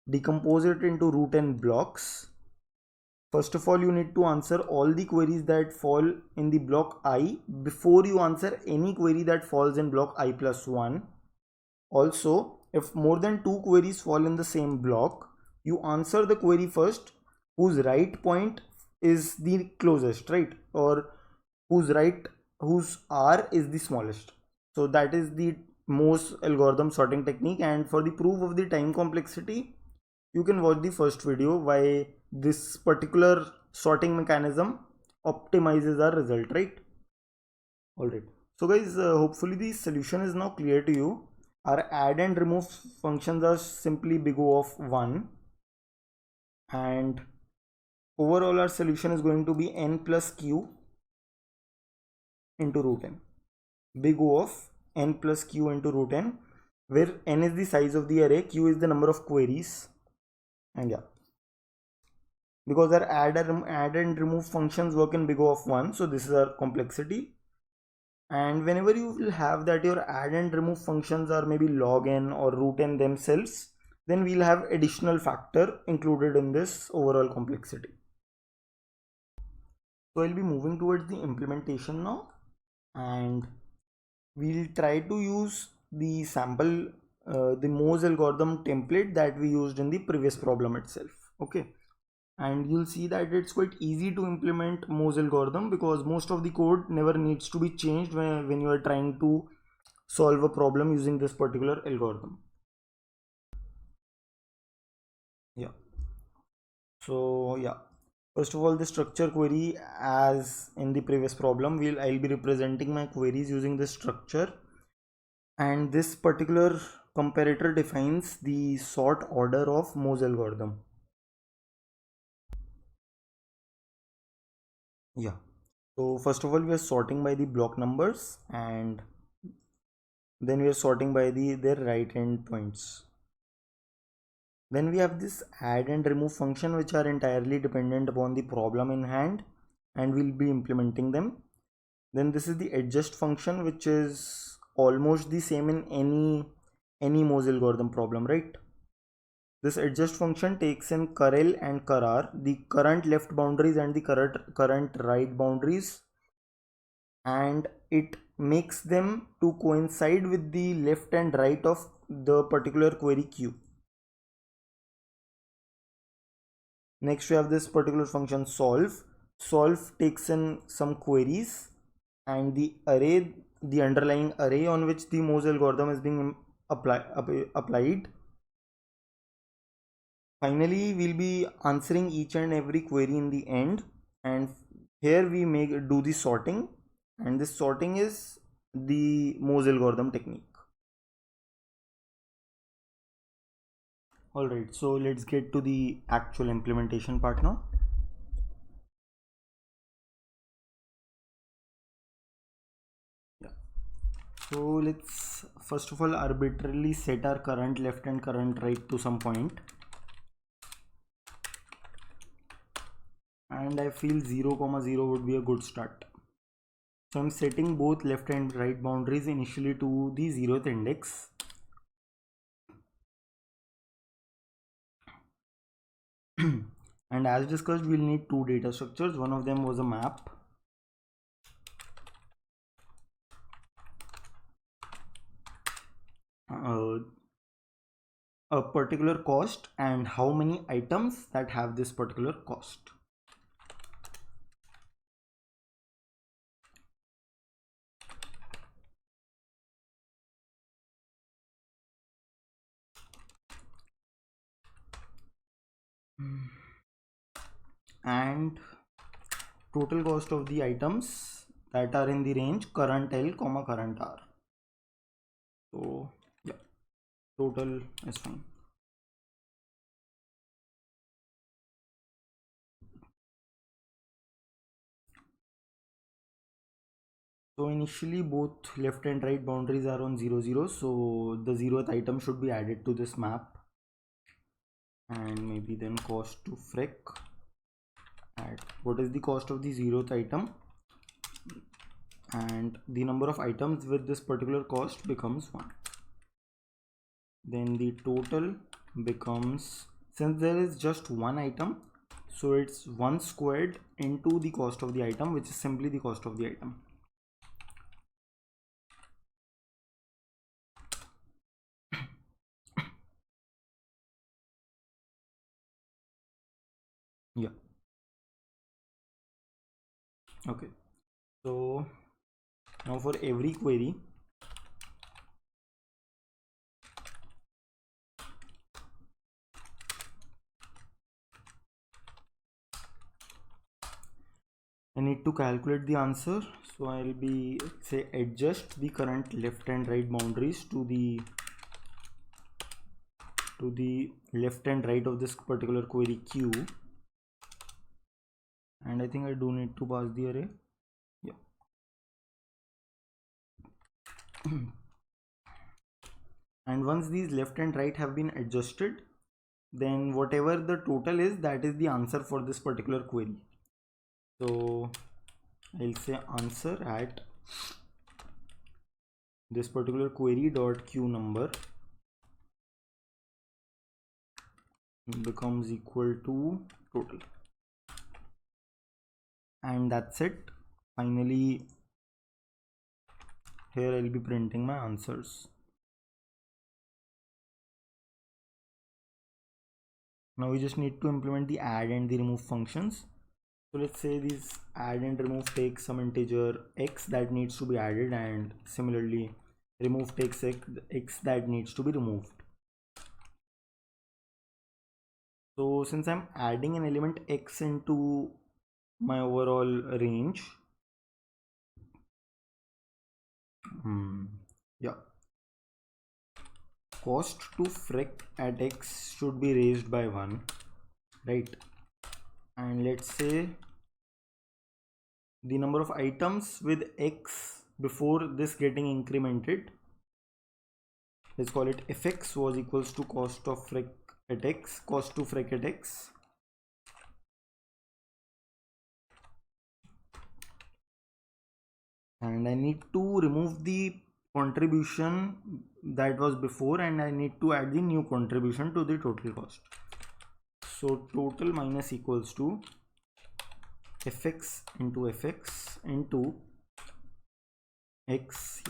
Speaker 2: decompose it into root n blocks. First of all, you need to answer all the queries that fall in the block I before you answer any query that falls in block I plus 1. Also, if more than 2 queries fall in the same block, you answer the query first whose right point is the closest, right? Or whose R is the smallest. So that is the Moore's algorithm sorting technique, and for the proof of the time complexity, you can watch the first video why this particular sorting mechanism optimizes our result, right? Alright, so guys, hopefully the solution is now clear to you. Our add and remove functions are simply big O of 1, and overall our solution is going to be n plus q into root n. Big O of n plus q into root n, where n is the size of the array, q is the number of queries, and yeah, because our add and remove functions work in big O of 1, so this is our complexity. And whenever you will have that your add and remove functions are maybe log n or root n themselves, then we'll have additional factor included in this overall complexity. So I'll be moving towards the implementation now, and we'll try to use the sample the Moore's algorithm template that we used in the previous problem itself. Okay, and you'll see that it's quite easy to implement Moore's algorithm because most of the code never needs to be changed when you are trying to solve a problem using this particular algorithm. Yeah, so yeah, first of all, the structure query, as in the previous problem, I'll be representing my queries using this structure, and this particular comparator defines the sort order of Moore's algorithm. Yeah, so first of all, we are sorting by the block numbers, and then we are sorting by their right end points. Then we have this add and remove function, which are entirely dependent upon the problem in hand, and we'll be implementing them. Then this is the adjust function, which is almost the same in any Moore's algorithm problem, right? This adjust function takes in curl and curr, the current left boundaries and the current right boundaries, and it makes them to coincide with the left and right of the particular query queue. Next we have this particular function solve. Solve takes in some queries, and the underlying array on which the Moore's algorithm is being applied. Finally, we'll be answering each and every query in the end, and here we do the sorting, and this sorting is the Moore's algorithm technique. Alright, so let's get to the actual implementation part now. Yeah. So let's first of all arbitrarily set our current left and current right to some point. And I feel 0, 0 would be a good start. So I'm setting both left and right boundaries initially to the 0th index. And as discussed, we'll need two data structures. One of them was a map. A particular cost and how many items that have this particular cost. And total cost of the items that are in the range current L, current R. So yeah, total is fine. So initially both left and right boundaries are on 0, 0. So the 0th item should be added to this map. and maybe then cost to fric at what is the cost of the 0th item, and the number of items with this particular cost becomes 1. Then the total becomes, since there is just one item, so it's 1 squared into the cost of the item, which is simply the cost of the item. Yeah, okay. So now for every query, I need to calculate the answer. So I'll be say adjust the current left and right boundaries to the left and right of this particular query q, and I think I do need to pass the array. Yeah. And once these left and right have been adjusted, then whatever the total is, that is the answer for this particular query. So I'll say answer at this particular query dot q number becomes equal to total, and that's it. Finally here I'll be printing my answers. Now we just need to implement the add and the remove functions. So let's say this add and remove takes some integer x that needs to be added, and similarly remove takes x that needs to be removed. So since I'm adding an element x into my overall range, yeah, cost to fric at x should be raised by 1, right? And let's say the number of items with x before this getting incremented, let's call it fx, was equals to cost of fric at x, cost to fric at x. And I need to remove the contribution that was before, and I need to add the new contribution to the total cost. So total minus equals to fx into x.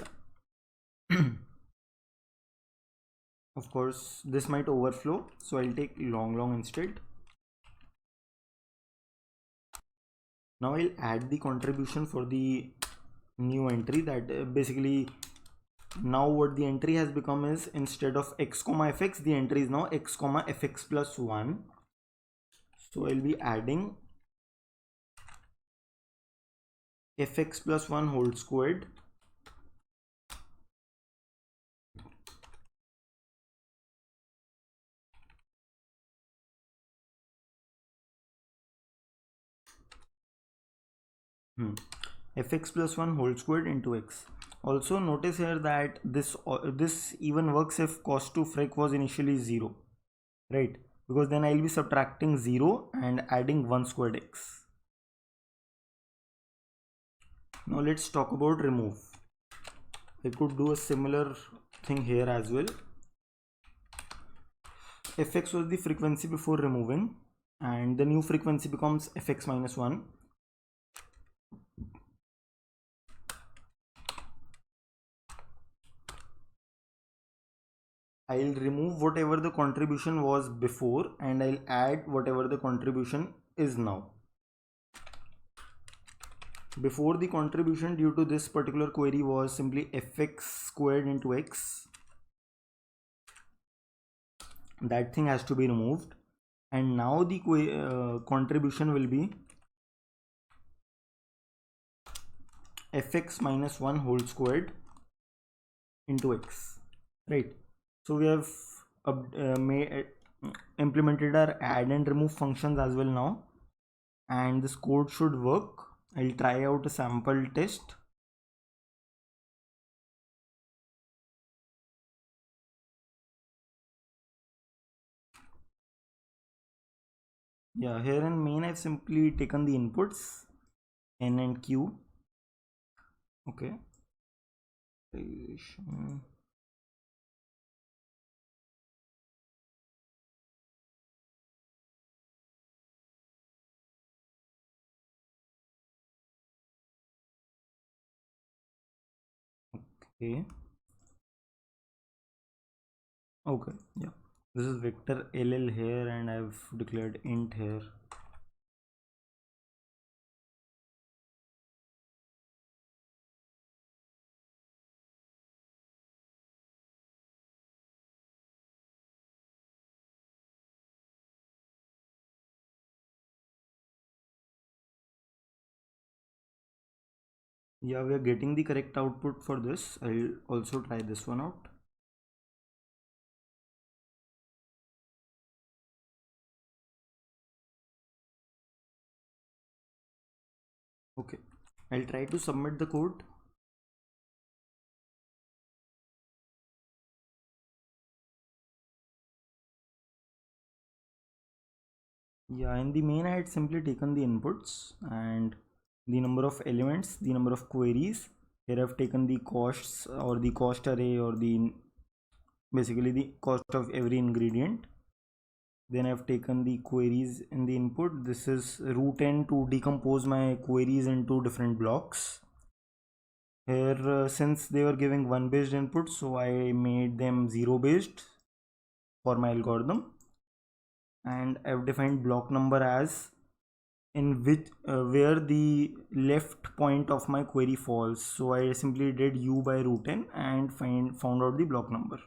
Speaker 2: Yeah. Of course this might overflow, so I'll take long instead. Now I'll add the contribution for the new entry, that basically now what the entry has become is, instead of x comma fx, the entry is now x comma fx plus 1. So I'll be adding fx plus 1 whole squared fx plus 1 whole squared into x. Also notice here that this even works if cost to fric was initially 0, right? Because then I'll be subtracting 0 and adding 1 squared x. Now let's talk about remove. I could do a similar thing here as well. Fx was the frequency before removing, and the new frequency becomes fx minus 1. I'll remove whatever the contribution was before, and I'll add whatever the contribution is now. Before, the contribution due to this particular query was simply fx squared into x. That thing has to be removed, and now the contribution will be fx minus 1 whole squared into x, right? So we have implemented our add and remove functions as well now, and this code should work. I'll try out a sample test. Yeah, here in main I've simply taken the inputs n and q. Okay. Okay. Okay. Yeah. This is vector ll here, and I've declared int here. Yeah, we are getting the correct output for this. I'll also try this one out. Okay. I'll try to submit the code. Yeah, in the main I had simply taken the inputs and the number of elements, the number of queries. Here I've taken the costs or the cost array, or the basically the cost of every ingredient. Then I've taken the queries in the input. This is root n to decompose my queries into different blocks. Here since they were giving one based input, so I made them zero based for my algorithm, and I've defined block number as in which where the left point of my query falls. So I simply did u by root n and found out the block number.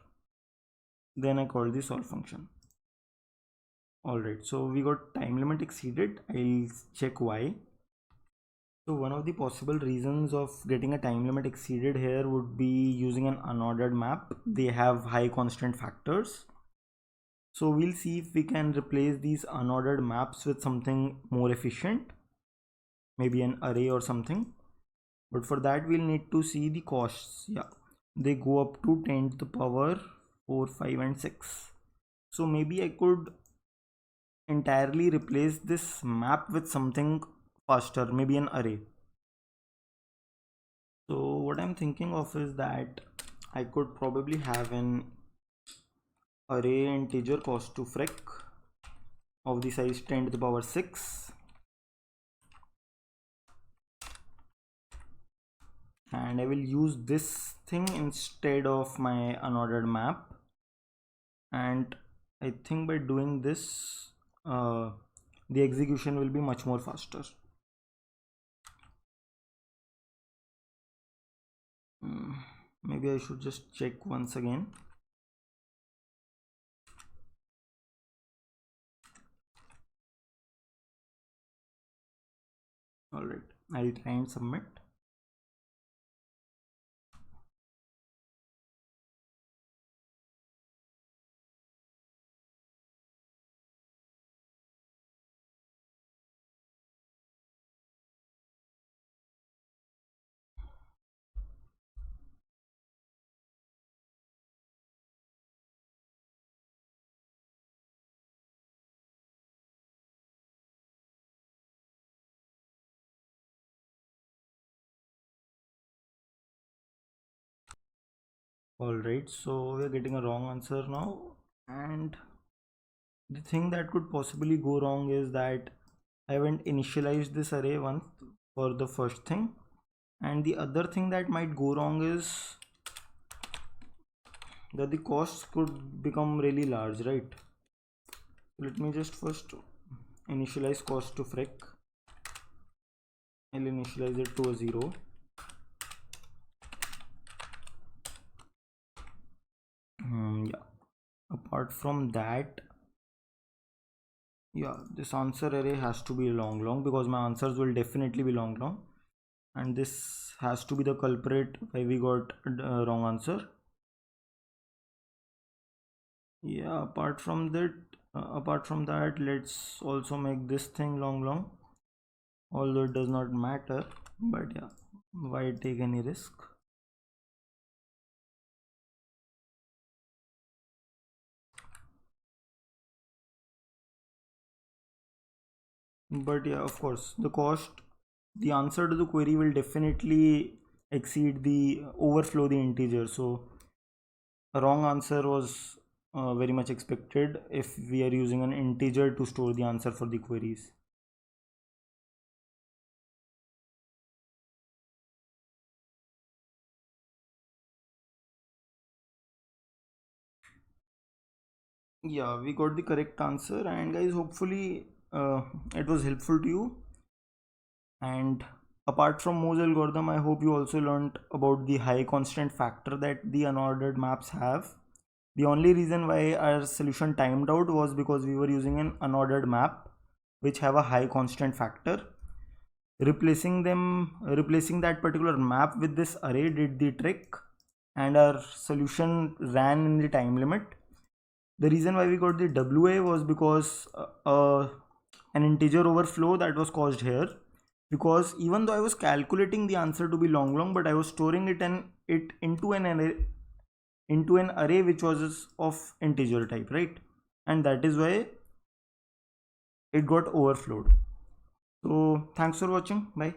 Speaker 2: Then I called the solve function. Alright, so we got time limit exceeded. I'll check why. So one of the possible reasons of getting a time limit exceeded here would be using an unordered map. They have high constant factors. So we'll see if we can replace these unordered maps with something more efficient, maybe an array or something. But for that we'll need to see the costs. Yeah, they go up to 10 to the power 4, 5 and 6. So maybe I could entirely replace this map with something faster, maybe an array. So what I'm thinking of is that I could probably have an array integer cost to fric of the size 10 to the power 6, and I will use this thing instead of my unordered map. And I think by doing this the execution will be much more faster. Maybe I should just check once again. Alright, I'll try and submit. Alright, so we're getting a wrong answer now, and the thing that could possibly go wrong is that I haven't initialized this array once for the first thing, and the other thing that might go wrong is that the costs could become really large, right? Let me just first initialize cost to fric. I'll initialize it to a 0. Yeah, apart from that, yeah, this answer array has to be long because my answers will definitely be long, and this has to be the culprit why we got wrong answer. Yeah, apart from that, let's also make this thing long, although it does not matter, but yeah, why take any risk? But yeah, of course, the answer to the query will definitely exceed the overflow the integer. So a wrong answer was very much expected if we are using an integer to store the answer for the queries. Yeah, we got the correct answer, and guys, hopefully it was helpful to you. And apart from Mohs algorithm, I hope you also learned about the high constant factor that the unordered maps have. The only reason why our solution timed out was because we were using an unordered map which have a high constant factor. Replacing that particular map with this array did the trick, and our solution ran in the time limit. The reason why we got the WA was because an integer overflow that was caused here, because even though I was calculating the answer to be long, but I was storing it into an array which was of integer type, right? And that is why it got overflowed. So thanks for watching. Bye.